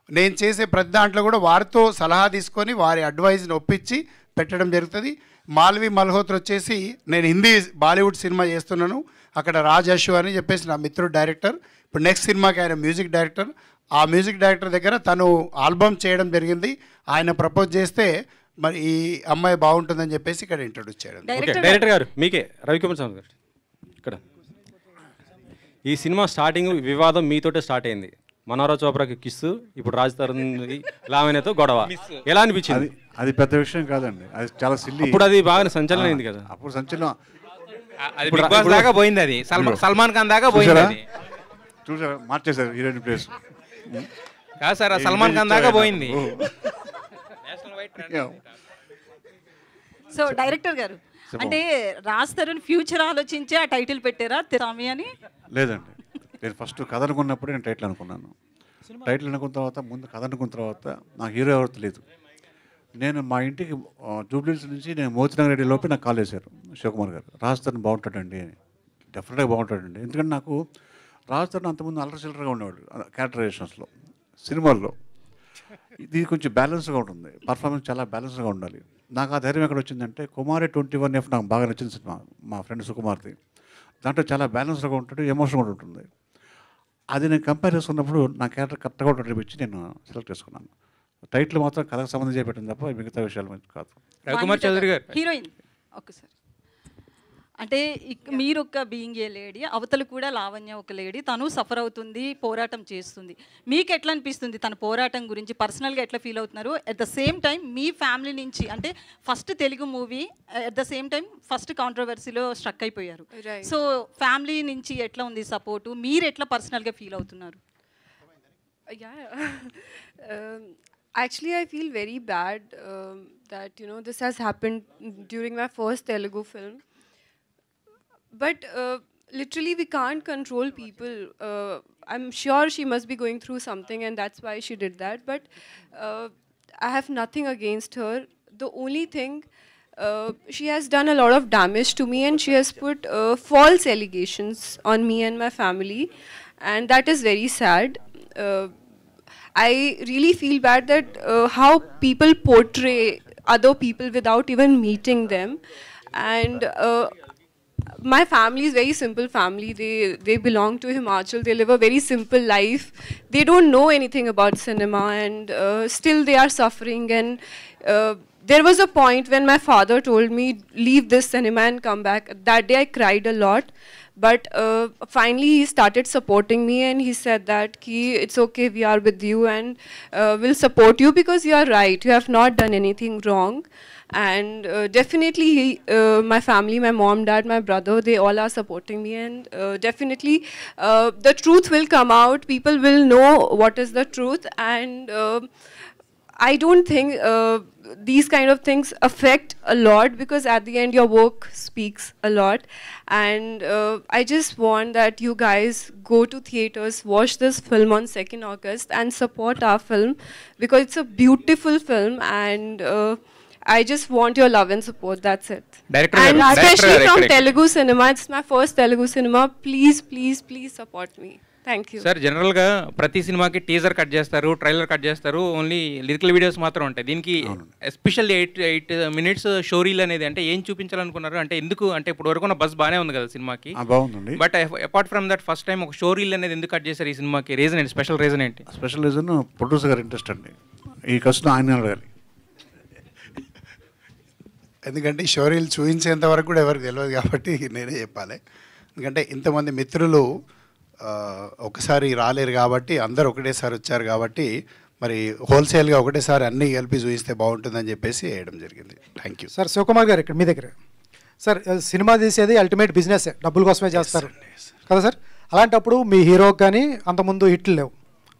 S16: నేను చేసే ప్రతి దాంట్లో కూడా వారితో సలహా తీసుకొని వారి అడ్వైజ్ని ఒప్పించి పెట్టడం జరుగుతుంది. మాల్వి మల్హోత్రా వచ్చేసి నేను హిందీ బాలీవుడ్ సినిమా చేస్తున్నాను, అక్కడ రాజ్ అశు అని చెప్పేసి నా మిత్రుడు డైరెక్టర్. ఇప్పుడు నెక్స్ట్ సినిమాకి ఆయన మ్యూజిక్ డైరెక్టర్. ఆ మ్యూజిక్ డైరెక్టర్ దగ్గర తను ఆల్బమ్ చేయడం జరిగింది. ఆయన ప్రపోజ్ చేస్తే మరి ఈ అమ్మాయి బాగుంటుందని చెప్పేసి ఇక్కడ ఇంట్రొడ్యూస్ చేయడం.
S3: డైరెక్టర్ గారు మీకే, రవికుమార్ స్వామి గారు ఇక్కడ. ఈ సినిమా స్టార్టింగ్ వివాదం మీతోటే స్టార్ట్ అయింది. మనోహర చోప్రాకి కిస్సు, ఇప్పుడు రాజ్ తరుణ్ లావణ్యతో గొడవ. ఎలా అనిపించింది?
S17: అది పెద్ద విషయం కాదండి, అది చాలా సిల్లీ.
S3: ఇప్పుడు అది బాగా సంచలనం అయింది కదా.
S17: అప్పుడు సంచలనం
S15: దాకా పోయింది, అది సల్మాన్ ఖాన్ దాకా పోయింది.
S17: చూసారా మార్చేశారు హీరోయిన్ ప్లేస్.
S15: కాదు సార్, సల్మాన్ ఖాన్ దాకా పోయింది.
S13: సో డైరెక్టర్ గారు, అంటే రాజ్ తరుణ్ ఫ్యూచర్ ఆలోచించి ఆ టైటిల్ పెట్టారా స్వామి అని?
S17: లేదండి, నేను ఫస్ట్ కథ అనుకున్నప్పుడు నేను టైటిల్ అనుకున్నాను. టైటిల్ అనుకున్న తర్వాత, ముందు కథ అనుకున్న తర్వాత నాకు హీరో ఎవరు తెలియదు. నేను మా ఇంటికి జూబ్లీహిల్స్ నుంచి నేను మోతినగర్ రెడ్డి లోపే నాకు కాల్ చేశారు శివకుమార్ గారు, రాజ్ తరుణ్ బాగుంటాడండి అని. డెఫినెట్గా బాగుంటాడండి, ఎందుకంటే నాకు రాజ్ తరుణ్ అంతకుముందు అల్లరి చిల్లరగా ఉండేవాడు క్యారెక్టరైజేషన్స్లో. సినిమాల్లో ఇది కొంచెం బ్యాలెన్స్గా ఉంటుంది, పర్ఫార్మెన్స్ చాలా బ్యాలెన్స్గా ఉండాలి. నాకు ఆ ధైర్యం ఎక్కడ వచ్చిందంటే కుమారి 21F నాకు బాగా నచ్చిన సినిమా, మా ఫ్రెండ్ సుకుమార్ది. దాంట్లో చాలా బ్యాలెన్స్గా ఉంటాడు, ఎమోషన్గా కూడా ఉంటుంది. అది నేను కంపేర్ చేసుకున్నప్పుడు నా క్యారెక్టర్ కరెక్ట్గా ఉంటుంది నేను సెలెక్ట్ చేసుకున్నాను. టైటిల్ మాత్రం కథకు సంబంధించి పెట్టింది తప్ప మిగతా విషయాలు కాదు.
S15: రవికుమార్ చౌదరి గారు,
S13: హీరోయిన్ ఒక్కసారి, అంటే మీరు ఒక బీయింగ్ ఏ లేడీ, అవతలు కూడా లావణ్య ఒక లేడీ, తను సఫర్ అవుతుంది, పోరాటం చేస్తుంది. మీకు ఎట్లా అనిపిస్తుంది తన పోరాటం గురించి? పర్సనల్గా ఎట్లా ఫీల్ అవుతున్నారు? అట్ ద సేమ్ టైం మీ ఫ్యామిలీ నుంచి, అంటే first Telugu movie, at the same time first కాంట్రవర్సీలో స్ట్రక్ అయిపోయారు. సో ఫ్యామిలీ నుంచి ఎట్లా ఉంది సపోర్టు? మీరు ఎట్లా పర్సనల్గా ఫీల్ అవుతున్నారు?
S4: Actually, I feel very bad that this has happened during my first Telugu film. But literally, we can't control people. I'm sure she must be going through something, and that's why she did that. But I have nothing against her. The only thing, she has done a lot of damage to me, and she has put false allegations on me and my family, and that is very sad. I really feel bad that how people portray other people without even meeting them. And my family is very simple family. They belong to Himachal. They live a very simple life. They don't know anything about cinema, and still they are suffering. And there was a point when my father told me, leave this cinema and come back. That day I cried a lot. But finally he started supporting me, and he said that it's okay, we are with you, and we'll support you because you are right. You have not done anything wrong. And definitely my family, my mom, dad, my brother, they all are supporting me, and definitely the truth will come out. People will know what is the truth, and I don't think these kind of things affect a lot, because at the end your work speaks a lot. And I just want that you guys go to theaters, watch this film on 2nd August and support our film, because it's a beautiful film, and I just want your love and support. That's it. And especially from Telugu cinema, it's my first Telugu cinema. Please, please, please support me. Thank you
S15: sir. జనరల్గా ప్రతి సినిమాకి teaser cut చేస్తారు, trailer cut చేస్తారు, only lyrical videos మాత్రం ఉంటాయి. దీనికి especially 8 minutes show reel అనేది, అంటే ఏం చూపించాలనుకున్నారు? అంటే ఎందుకు, అంటే ఇప్పుడు వరకు ఉన్న బస్ బాగానే ఉంది కదా సినిమాకి,
S17: బాగుందండి.
S15: But apart from that first time ఒక షో రీల్ అనేది ఎందుకు కట్ చేశారు ఈ సినిమాకి? రీజన్ ఏంటి? స్పెషల్ రీజన్ ఏంటి?
S17: స్పెషల్ రీజన్ ప్రొడ్యూసర్ గారు ఇంట్రెస్ట్ అండి. ఈ కష్టం ఆయన అడగాలి,
S16: ఎందుకంటే షో రీల్ చూపించేంత వరకు కూడా ఎవరికి తెలియదు కాబట్టి నేనే చెప్పాలి. ఎందుకంటే ఇంతమంది మిత్రులు ఒకసారి రాలేరు కాబట్టి, అందరు ఒకటేసారి వచ్చారు కాబట్టి, మరి హోల్సేల్గా ఒకటేసారి అన్నీ కలిపి చూపిస్తే బాగుంటుందని చెప్పేసి వేయడం జరిగింది. Thank you
S14: sir. శివకుమార్ గారు ఇక్కడ మీ దగ్గర. సార్, సినిమా తీసేది అల్టిమేట్ బిజినెస్, డబ్బుల కోసమే చేస్తారు కదా సార్. అలాంటప్పుడు మీ హీరోకి కానీ అంతకుముందు హిట్లు లేవు,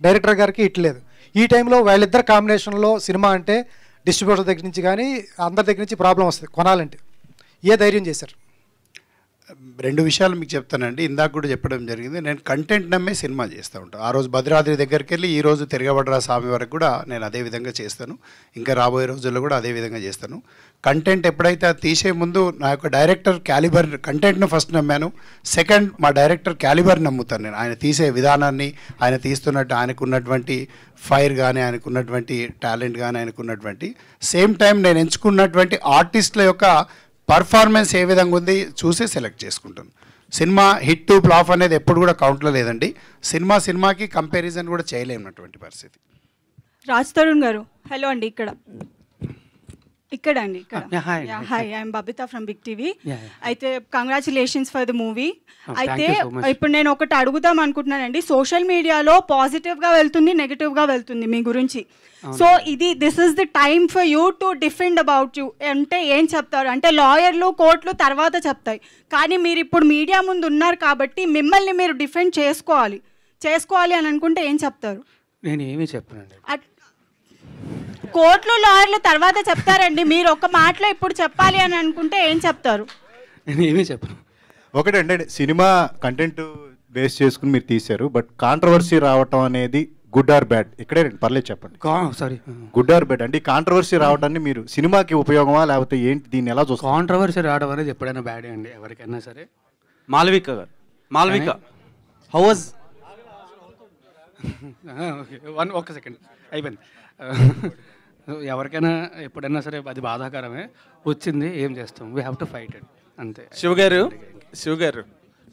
S14: డైరెక్టర్ గారికి హిట్ లేదు. ఈ టైంలో వాళ్ళిద్దరు కాంబినేషన్లో సినిమా అంటే డిస్ట్రిబ్యూటర్ దగ్గర నుంచి కానీ అందరి దగ్గర నుంచి ప్రాబ్లం వస్తుంది కొనాలంటే. ఏ ధైర్యం చేశారు?
S16: 2 విషయాలు మీకు చెప్తానండి. ఇందాక కూడా చెప్పడం జరిగింది, నేను కంటెంట్ నమ్మే సినిమా చేస్తూ ఉంటాను. ఆ రోజు భద్రాద్రి దగ్గరికి వెళ్ళి ఈ రోజు తిరగబడ్రా స్వామి వరకు కూడా నేను అదే విధంగా చేస్తాను. ఇంకా రాబోయే రోజుల్లో కూడా అదే విధంగా చేస్తాను. కంటెంట్ ఎప్పుడైతే అది తీసే ముందు నా యొక్క డైరెక్టర్ క్యాలిబర్, కంటెంట్ను ఫస్ట్ నమ్మాను. సెకండ్, మా డైరెక్టర్ క్యాలిబర్ నమ్ముతాను నేను. ఆయన తీసే విధానాన్ని, ఆయన తీస్తున్నట్టు ఆయనకున్నటువంటి ఫైర్ కానీ, ఆయనకున్నటువంటి టాలెంట్ కానీ, ఆయనకున్నటువంటి సేమ్ టైం నేను ఎంచుకున్నటువంటి ఆర్టిస్టుల యొక్క పర్ఫార్మెన్స్ ఏ విధంగా ఉంది చూసి సెలెక్ట్ చేసుకుంటాను. సినిమా హిట్ ఫ్లాప్ అనేది ఎప్పుడు కూడా కౌంట్లో లేదండి. సినిమాకి కంపారిజన్ కూడా చేయలేనటువంటి పరిస్థితి.
S18: రాజ్ తరుణ్ గారు, హలో అండి. ఇక్కడ అండి hi, I'm Babita from Big TV. అయితే కంగ్రాచులేషన్స్ ఫర్ ద మూవీ. అయితే ఇప్పుడు నేను ఒకటి అడుగుదాం అనుకుంటున్నానండి. సోషల్ మీడియాలో పాజిటివ్గా వెళ్తుంది, నెగిటివ్గా వెళ్తుంది మీ గురించి. So this is the time for you to defend about you అంటే ఏం చెప్తారు? అంటే లాయర్లు, కోర్టులు తర్వాత చెప్తాయి, కానీ మీరు ఇప్పుడు మీడియా ముందు ఉన్నారు కాబట్టి మిమ్మల్ని మీరు డిఫెండ్ చేసుకోవాలి అని అనుకుంటే ఏం చెప్తారు?
S1: నేను ఏమీ చెప్పనండి.
S18: కోర్టులు, లాయర్లు తర్వాత చెప్తారండి. మీరు ఒక మాటలో ఇప్పుడు చెప్పాలి అని అనుకుంటే ఏం చెప్తారు?
S1: నేను ఏమీ చెప్పను.
S12: ఒకటంటే సినిమా కంటెంట్ బేస్ చేసుకుని మీరు తీశారు, బట్ కాంట్రవర్సీ రావటం అనేది గుడ్ ఆర్ బ్యాడ్? ఇక్కడే పర్లేదు చెప్పండి.
S1: సారీ,
S12: గుడ్ ఆర్ బ్యాడ్ అంటే కాంట్రవర్సీ రావడాన్ని మీరు సినిమాకి ఉపయోగమా లేకపోతే ఏంటి, దీన్ని ఎలా చూస్తారు?
S1: కాంట్రవర్సీ రావడం అనేది ఎప్పుడైనా బ్యాడే అండి, ఎవరికైనా సరే.
S19: మాల్విక గారు, హౌ వాజ్
S1: ఒక్క సెకండ్ అయిపోయింది. ఎవరికైనా ఎప్పుడైనా సరే అది బాధాకరమే, వచ్చింది, ఏం చేస్తాం, we have to fight it, అంతే.
S7: శివ గారు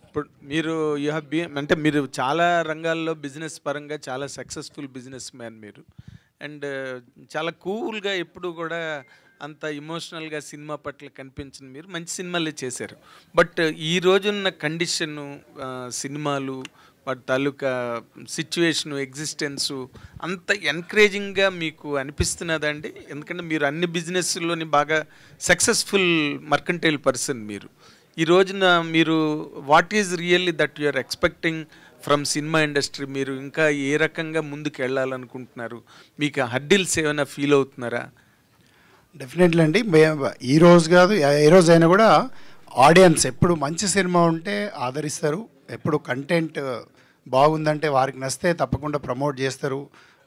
S7: ఇప్పుడు మీరు యూ హ్యావ్ బీన్ అంటే మీరు చాలా రంగాల్లో బిజినెస్ పరంగా చాలా సక్సెస్ఫుల్ బిజినెస్ మ్యాన్ మీరు. అండ్ చాలా కూల్గా ఎప్పుడు కూడా అంత ఇమోషనల్గా సినిమా పట్ల కనిపించింది. మీరు మంచి సినిమాలే చేశారు. బట్ ఈ రోజున్న కండిషను, సినిమాలు, వాటి తాలూకా సిచ్యువేషను, ఎగ్జిస్టెన్సు అంత ఎంకరేజింగ్గా మీకు అనిపిస్తున్నదండి? ఎందుకంటే మీరు అన్ని బిజినెస్లోని బాగా సక్సెస్ఫుల్ మర్కంటైల్ పర్సన్ మీరు. ఈ రోజున మీరు what is really that you are expecting from cinema industry? మీరు ఇంకా ఏ రకంగా ముందుకు వెళ్ళాలనుకుంటున్నారు? మీకు హర్డిల్స్ ఏమైనా ఫీల్ అవుతున్నారా?
S16: డెఫినెట్లీ అండి. ఈ రోజు కాదు, ఏ రోజు అయినా కూడా ఆడియన్స్ ఎప్పుడు మంచి సినిమా ఉంటే ఆదరిస్తారు, ఎప్పుడు కంటెంట్ బాగుందంటే వారికి నచ్చితే తప్పకుండా ప్రమోట్ చేస్తారు,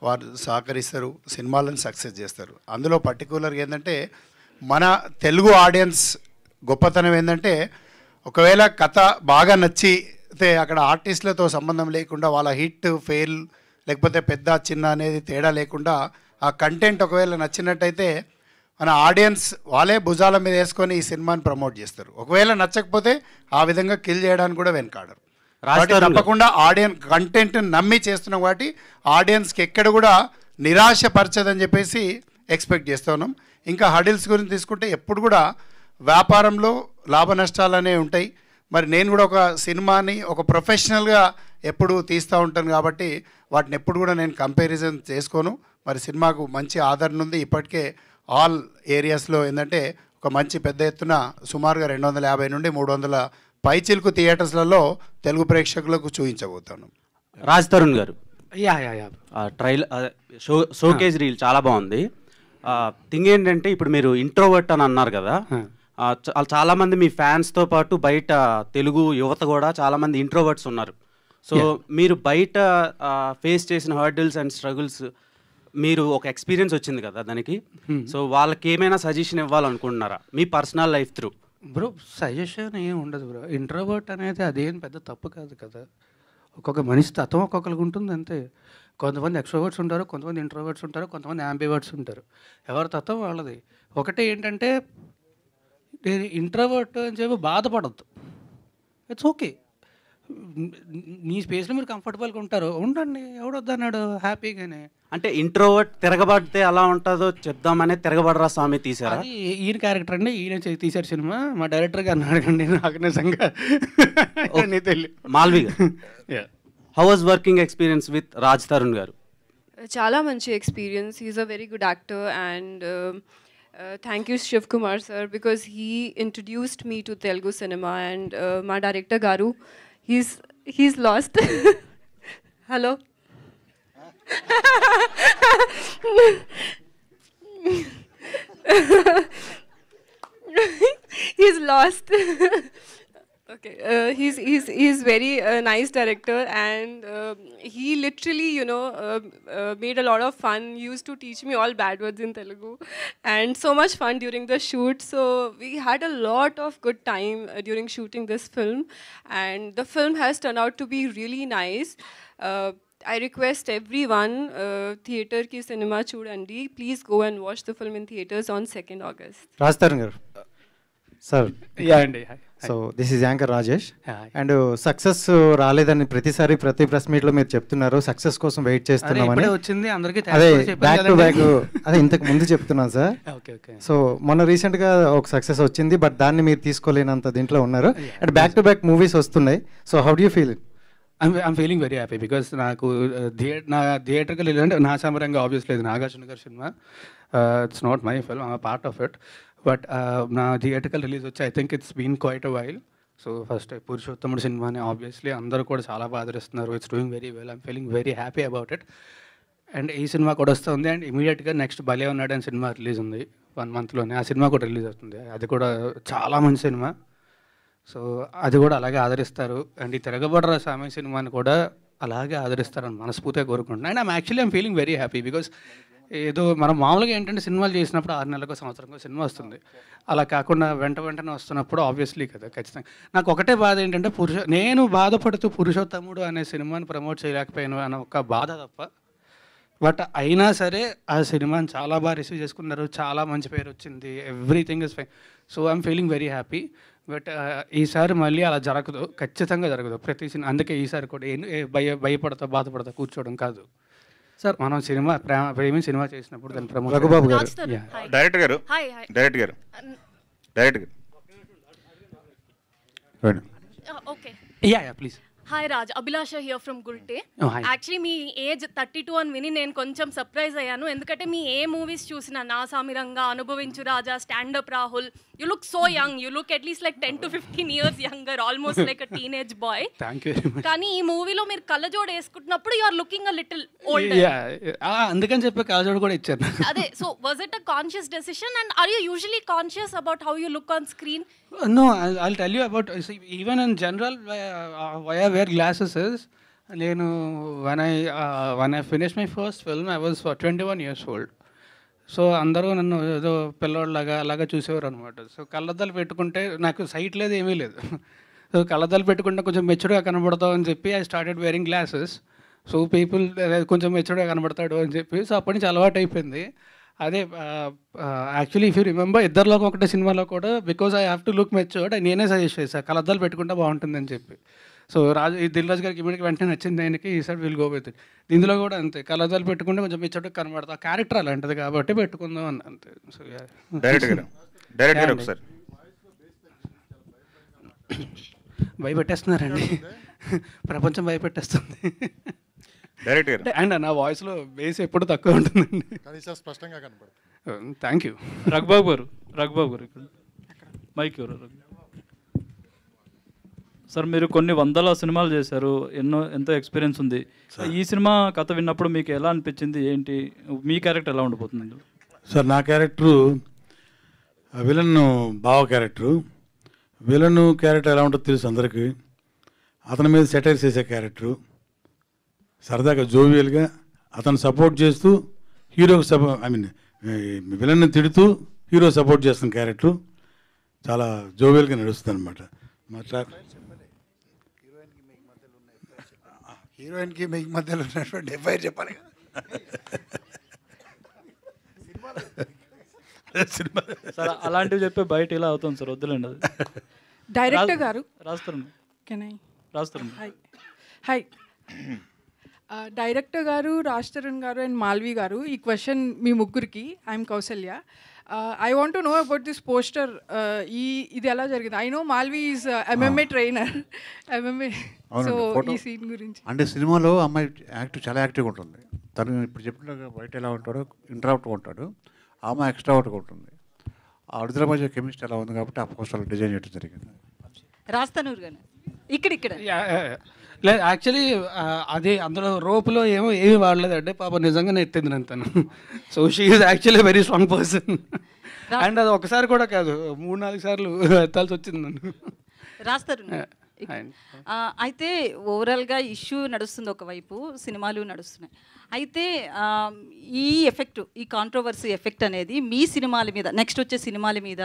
S16: వారు సహకరిస్తారు, సినిమాలను సక్సెస్ చేస్తారు. అందులో పర్టికులర్గా ఏంటంటే మన తెలుగు ఆడియన్స్ గొప్పతనం ఏంటంటే ఒకవేళ కథ బాగా నచ్చితే అక్కడ ఆర్టిస్టులతో సంబంధం లేకుండా వాళ్ళ హిట్ ఫెయిల్ లేకపోతే పెద్ద చిన్న అనేది తేడా లేకుండా ఆ కంటెంట్ ఒకవేళ నచ్చినట్టయితే మన ఆడియన్స్ వాళ్ళే భుజాల మీద వేసుకొని ఈ సినిమాని ప్రమోట్ చేస్తారు. ఒకవేళ నచ్చకపోతే ఆ విధంగా కిల్ చేయడానికి కూడా వెనకాడరు. తప్పకుండా ఆడియన్స్ కంటెంట్ నమ్మి చేస్తున్నాం కాబట్టి ఆడియన్స్కి ఎక్కడ కూడా నిరాశపరచదని చెప్పేసి ఎక్స్పెక్ట్ చేస్తూ ఉన్నాం. ఇంకా హడిల్స్ గురించి తీసుకుంటే ఎప్పుడు కూడా వ్యాపారంలో లాభ నష్టాలు అనేవి ఉంటాయి. మరి నేను కూడా ఒక సినిమాని ఒక ప్రొఫెషనల్గా ఎప్పుడు తీస్తూ ఉంటాను కాబట్టి వాటిని ఎప్పుడు కూడా నేను కంపారిజన్ చేసుకోను. మరి సినిమాకు మంచి ఆదరణ ఉంది. ఇప్పటికే ఆల్ ఏరియాస్లో ఏంటంటే ఒక మంచి పెద్ద ఎత్తున సుమారుగా 250 నుండి 300 పైచిలుకు థియేటర్స్లలో తెలుగు ప్రేక్షకులకు చూపించబోతాను.
S19: రాజ్ తరుణ్ గారు, షోకేజ్ రీల్ చాలా బాగుంది. థింగ్ ఏంటంటే ఇప్పుడు మీరు ఇంట్రోవర్ట్ అని అన్నారు కదా, చాలామంది మీ ఫ్యాన్స్తో పాటు బయట తెలుగు యువత కూడా చాలామంది ఇంట్రోవర్ట్స్ ఉన్నారు. సో మీరు బయట ఫేస్ చేసిన హర్డిల్స్ అండ్ స్ట్రగుల్స్, మీరు ఒక ఎక్స్పీరియన్స్ వచ్చింది కదా దానికి, సో వాళ్ళకి ఏమైనా సజెషన్ ఇవ్వాలనుకుంటున్నారా మీ personal life through?
S1: Bro suggestion ఏం ఉండదు బ్రో. ఇంట్రోవర్ట్ అనేది అదేం పెద్ద తప్పు కాదు కదా. ఒక్కొక్క మనిషి తత్వం ఒక్కొక్కరికి ఉంటుంది అంతే. కొంతమంది ఎక్స్ట్రోవర్ట్స్ ఉంటారు, కొంతమంది ఇంట్రోవర్ట్స్ ఉంటారు, కొంతమంది యాంబివర్ట్స్ ఉంటారు. ఎవరి తత్వం వాళ్ళది. ఒకటే ఏంటంటే నేను ఇంట్రోవర్ట్ అని చెప్పి బాధపడద్దు, ఇట్స్ ఓకే. నీ స్పేస్లో మీరు కంఫర్టబుల్గా ఉంటారు, ఉండండి, ఎవడొద్దన్నాడు, హ్యాపీగానే.
S19: అంటే ఇంట్రోవర్ట్ తిరగబడితే అలా ఉంటుందో చెప్దామనే తిరగబడరా స్వామి తీసారా?
S1: ఈయన క్యారెక్టర్ అండి, ఈయన తీశారు సినిమా. మా డైరెక్టర్ గారిని అడగండి, నాకు నిజంగా తెలియదు.
S19: Malvi how was working experience with Raj Tarun garu?
S4: చాలా మంచి experience. He's a very good actor and thank you Shiv Kumar sir because he introduced me to Telugu cinema and my director Garu, he's lost. Hello. He's lost. Okay, he's very nice director and he literally, you know, made a lot of fun. He used to teach me all bad words in Telugu and so much fun during the shoot. So we had a lot of good time during shooting this film and the film has turned out to be really nice. I request everyone, theatre ki cinema chudandi, please go and watch the film in theatres on 2nd August.
S14: Raj Taran garu. Sir.
S1: Yeah, and
S20: so this is anchor Rajesh. And success రాలేదని ప్రతిసారి ప్రతి press మీట్లో మీరు చెప్తున్నారు success కోసం wait చేస్తున్నామని. అదే back to back అదే ఇంతకు ముందు చెప్తున్నాను సార్. సో మొన్న రీసెంట్గా ఒక సక్సెస్ వచ్చింది, బట్ దాన్ని మీరు తీసుకోలేనంత దీంట్లో ఉన్నారు. And back to back movies వస్తున్నాయి. So how do you feel?
S1: I'm feeling very happy because నాకు నా థియేటర్కి వెళ్ళాలంటే నా సమరంగా ఆబ్వియస్లీ ఇది నాగార్జున గారి సినిమా. It's not my film, I'm part of it. But నా థియేటర్కల్ రిలీజ్ వచ్చి I think it's been quite a while. So first Purushothamudu సినిమాని ఆబ్వియస్లీ అందరూ కూడా చాలా బాగా ఆదరిస్తున్నారు. It's doing very well. I'm feeling very happy about it. And ఈ సినిమా కూడా వస్తుంది. అండ్ ఇమీడియట్గా నెక్స్ట్ భలే ఉన్నాడు అని సినిమా రిలీజ్ ఉంది 1 monthలోనే. ఆ సినిమా కూడా రిలీజ్ అవుతుంది. అది కూడా చాలా మంచి సినిమా. సో అది కూడా అలాగే ఆదరిస్తారు. అండ్ ఈ తిరగబడ్డ సామె సినిమాని కూడా అలాగే ఆదరిస్తారని మనస్ఫూర్తిగా కోరుకుంటున్నాను. And I'm feeling very happy because ఏదో మనం మామూలుగా ఏంటంటే సినిమాలు చేసినప్పుడు 6 నెలలకు సంవత్సరంకో సినిమా వస్తుంది. అలా కాకుండా వెంటనే వస్తున్నప్పుడు ఆబ్వియస్లీ కదా ఖచ్చితంగా. నాకు ఒకటే బాధ ఏంటంటే నేను బాధపడుతూ పురుషోత్తముడు అనే సినిమాని ప్రమోట్ చేయలేకపోయాను అన్న ఒక బాధ తప్ప. బట్ అయినా సరే ఆ సినిమాని చాలా బాగా రిసీవ్ చేసుకున్నారు, చాలా మంచి పేరు వచ్చింది, everything is fine. So I'm feeling very happy. But ఈసారి మళ్ళీ అలా జరగదు, ఖచ్చితంగా జరగదు ప్రతి సినిమా. అందుకే ఈసారి కూడా భయపడతా బాధపడతా కూర్చోవడం కాదు సార్. మనం సినిమా ప్రేమి సినిమా చేసినప్పుడు దాన్ని ప్రమోట్.
S20: రఘుబాబు గారు
S11: డైరెక్టర్ గారు
S4: okay
S1: yeah please.
S4: Hi Raj, Abhilasha here from Gulte. Actually me age 32 అని విని నేను కొంచెం సర్ప్రైజ్ అయ్యాను. ఎందుకంటే మీ ఏ మూవీస్ చూసినా Naa Saamiranga, Anubhavinchu Raja, stand up Rahul, you look so young. You look at least like 10 to 15 years younger, almost like a teenage boy. కానీ ఈ మూవీలో మీరు కళ్ళజోడు వేసుకుంటున్నప్పుడు you are looking a little older.
S1: అందుకని చెప్పి కళ్ళజోడు కూడా ఇచ్చారు.
S4: అదే, so was it a conscious decision and are you usually conscious about how you look on screen?
S1: No, I'll tell you about, even in general, why I wear glasses is, when I finished my first film, I was 21 years old. So అందరూ నన్ను ఏదో పిల్లోళ్ళలాగా అలాగా చూసేవారు అనమాట. So కళ్ళద్దాలు పెట్టుకుంటే నాకు site లేదు, ఏమీ లేదు. సో కళ్ళద్దాలు పెట్టుకుంటే కొంచెం మెచ్యూర్గా కనబడతావు అని చెప్పి I started wearing glasses. So people కొంచెం మెచ్యూర్గా కనబడతాడు అని చెప్పి, సో అప్పటి నుంచి అలవాటు అయిపోయింది. అదే యాక్చువల్లీ ఇఫ్ యూ రిమెంబర్ ఇద్దరిలోకి ఒకటే సినిమాలో కూడా because I have to look matured నేనే సజెస్ట్ చేశాను కళ్ళద్దాలు పెట్టుకుంటే బాగుంటుందని చెప్పి. సో దిల్ రాజు గారికి ఇమీడియట్గా వెంటనే నచ్చింది ఆయనకి, ఈ sir will go with it. దీనిలో కూడా అంతే, కళ్ళద్దాలు పెట్టుకుంటే కొంచెం మెచ్యూర్డ్గా కనబడతా, క్యారెక్టర్ అలాంటిది కాబట్టి పెట్టుకుందాం అని అంతే. సో
S11: డైరెక్టర్ ఒకసారి
S1: భయపెట్టేస్తున్నారండి, ప్రపంచం భయపెట్టేస్తుంది. అండ్ నా వాయిస్లో బేస్ ఎప్పుడు తక్కువ ఉంటుందండి,
S21: స్పష్టంగా కనపడుతుంది.
S1: Thank you.
S22: రఘుబాబు గారు ఇక్కడ మైక్ ఎవరు? సార్ మీరు కొన్ని 100 సినిమాలు చేశారు, ఎంతో ఎక్స్పీరియన్స్ ఉంది. ఈ సినిమా కథ విన్నప్పుడు మీకు ఎలా అనిపించింది, ఏంటి మీ క్యారెక్టర్ ఎలా ఉండిపోతుంది?
S21: సార్ నా క్యారెక్టరు విలన్ బావ క్యారెక్టరు. విలన్ క్యారెక్టర్ ఎలా ఉంటుందో తెలుసు అందరికీ. అతని మీద సెటైర్ చేసే క్యారెక్టరు, సరదాగా జోవియల్గా అతను సపోర్ట్ చేస్తూ హీరోకి విలన్ని తిడుతూ హీరో సపోర్ట్ చేస్తున్న క్యారెక్టరు చాలా జోవియల్గా నడుస్తుంది అనమాట. హీరోయిన్కి మీకు మధ్యలో ఉన్నటువంటి ఎఫ్ఐఆర్ చెప్పాలి కదా.
S22: సార్ అలాంటివి చెప్పే బయట ఇలా అవుతుంది సార్, వద్దులేండి. అది
S23: డైరెక్టర్ గారు
S22: రాస్తారు.
S23: హాయ్ డైరెక్టర్ గారు, రాజ్ తరుణ్ గారు అండ్ మాల్వి గారు, ఈ క్వశ్చన్ మీ ముగ్గురికి. I'm Kausalya. I want to know about this poster. ఇది ఎలా జరిగింది? I know Malvi is MMA trainer, MMA. So ఈ సీన్ గురించి
S17: అంటే సినిమాలో అమ్మాయి చాలా యాక్టివ్గా ఉంటుంది. తను ఇప్పుడు చెప్పినట్టుగా బయట ఎలా ఉంటాడో ఇంట్రావర్ట్గా ఉంటాడు, ఆమె ఎక్స్ట్రావర్ట్గా ఉంటుంది. ఆ విడుదల మధ్య కెమిస్ట్రీ ఎలా ఉంది కాబట్టి ఆ పోస్టర్ డిజైన్ చేయడం జరిగింది.
S13: రాస్తానూరు గారు ఇక్కడ
S1: లేదు యాక్చువల్లీ అది అందులో రోపులో ఏమీ వాడలేదంటే పాప నిజంగానే ఎత్తింది నేను తను. So she is actually very strong person. And అది ఒకసారి కూడా కాదు, 3-4 సార్లు ఎత్తాల్సి వచ్చింది నన్ను.
S13: రాస్తారు. అయితే ఓవరాల్గా ఇష్యూ నడుస్తుంది, ఒకవైపు సినిమాలు నడుస్తున్నాయి. అయితే ఈ ఎఫెక్ట్, ఈ కాంట్రవర్సీ ఎఫెక్ట్ అనేది మీ సినిమాల మీద, నెక్స్ట్ వచ్చే సినిమాల మీద,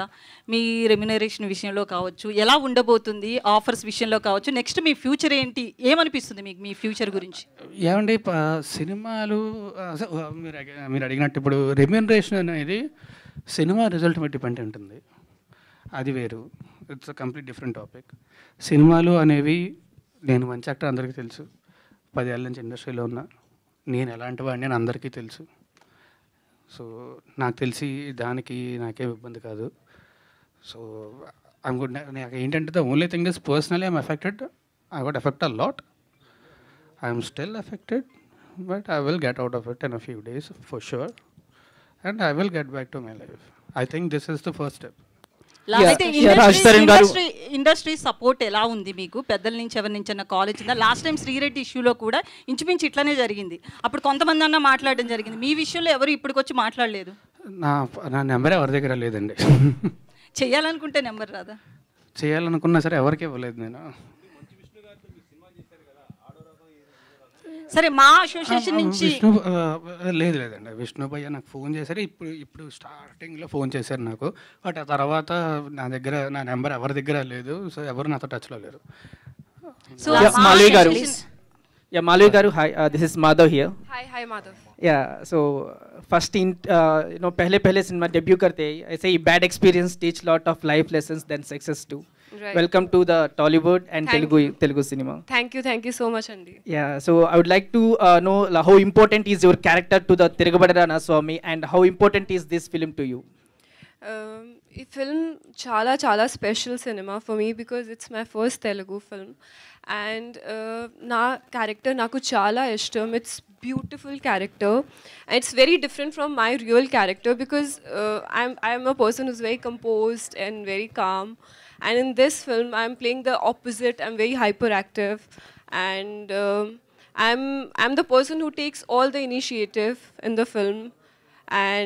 S13: మీ రెమ్యునరేషన్ విషయంలో కావచ్చు, ఎలా ఉండబోతుంది, ఆఫర్స్ విషయంలో కావచ్చు, నెక్స్ట్ మీ ఫ్యూచర్ ఏంటి, ఏమనిపిస్తుంది మీకు మీ ఫ్యూచర్ గురించి?
S1: ఏమండి సినిమాలు మీరు అడిగినట్టు ఇప్పుడు రెమ్యునరేషన్ అనేది సినిమా రిజల్ట్ బట్టి డిపెండ్ ఉంటుంది, అది వేరు. It's a complete different topic. సినిమాలు అనేవి, నేను మంచి యాక్టర్ అందరికీ తెలుసు, 10 ఏళ్ళ నుంచి ఇండస్ట్రీలో ఉన్నా, నేను ఎలాంటి వాడిని అని అందరికీ తెలుసు. సో నాకు తెలిసి దానికి నాకేం ఇబ్బంది కాదు. So I'm good. నాకు ఏంటంటే the only thing is personally I'm affected. I got effect a lot. I'm still affected, but I will get out of it in a few days for sure, and I will get back to my life. I think this is the first step.
S13: Industry support ఎలా ఉంది మీకు? పెద్దల నుంచి ఎవరి నుంచి అన్న college ఉందా? Last time Sri Reddy ఇష్యూలో కూడా ఇంచుమించు ఇట్లానే జరిగింది. అప్పుడు కొంతమంది అన్న మాట్లాడడం జరిగింది. మీ విషయంలో ఎవరు ఇప్పటికొచ్చి మాట్లాడలేదు?
S1: నా నెంబర్ ఎవరి దగ్గర లేదండి.
S13: చేయాలనుకుంటే నెంబర్ రాదా?
S1: చేయాలనుకున్నా సరే ఎవరికి ఇవ్వలేదు నేను.
S13: సరే, మా అసోసియేషన్ నుంచి
S1: లేదండి. విష్ణు భయ్య నాకు ఫోన్ చేశారు, ఇప్పుడు స్టార్టింగ్లో ఫోన్ చేశారు నాకు. బట్ ఆ తర్వాత నా నెంబర్ ఎవరి దగ్గర లేదు. సో ఎవరు నాతో టచ్లో లేరు.
S2: So Malvi garu. Yeah, Malvi garu. Hi, this is Madhav here.
S4: Hi Madhav.
S2: Yeah, so first पहले सिनेमा डेब्यू करते ही ऐसे ही bad experience teach lot of life lessons then success too.
S4: Right.
S2: Welcome to the Tollywood and Telugu cinema.
S4: Thank you so much Andy.
S2: Yeah, so I would like to know how important is your character to the Tirugabada Ranaswamy and how important is this film to you?
S4: ఈ film చాలా చాలా special cinema for me because it's my first Telugu film. And నా character నాకు చాలా ఇష్టం. It's beautiful character and it's very different from my real character because I'm a person who's very composed and very calm. And in this film, I'm playing the opposite. I'm very hyperactive, and I'm the person who takes all the initiative in the film, and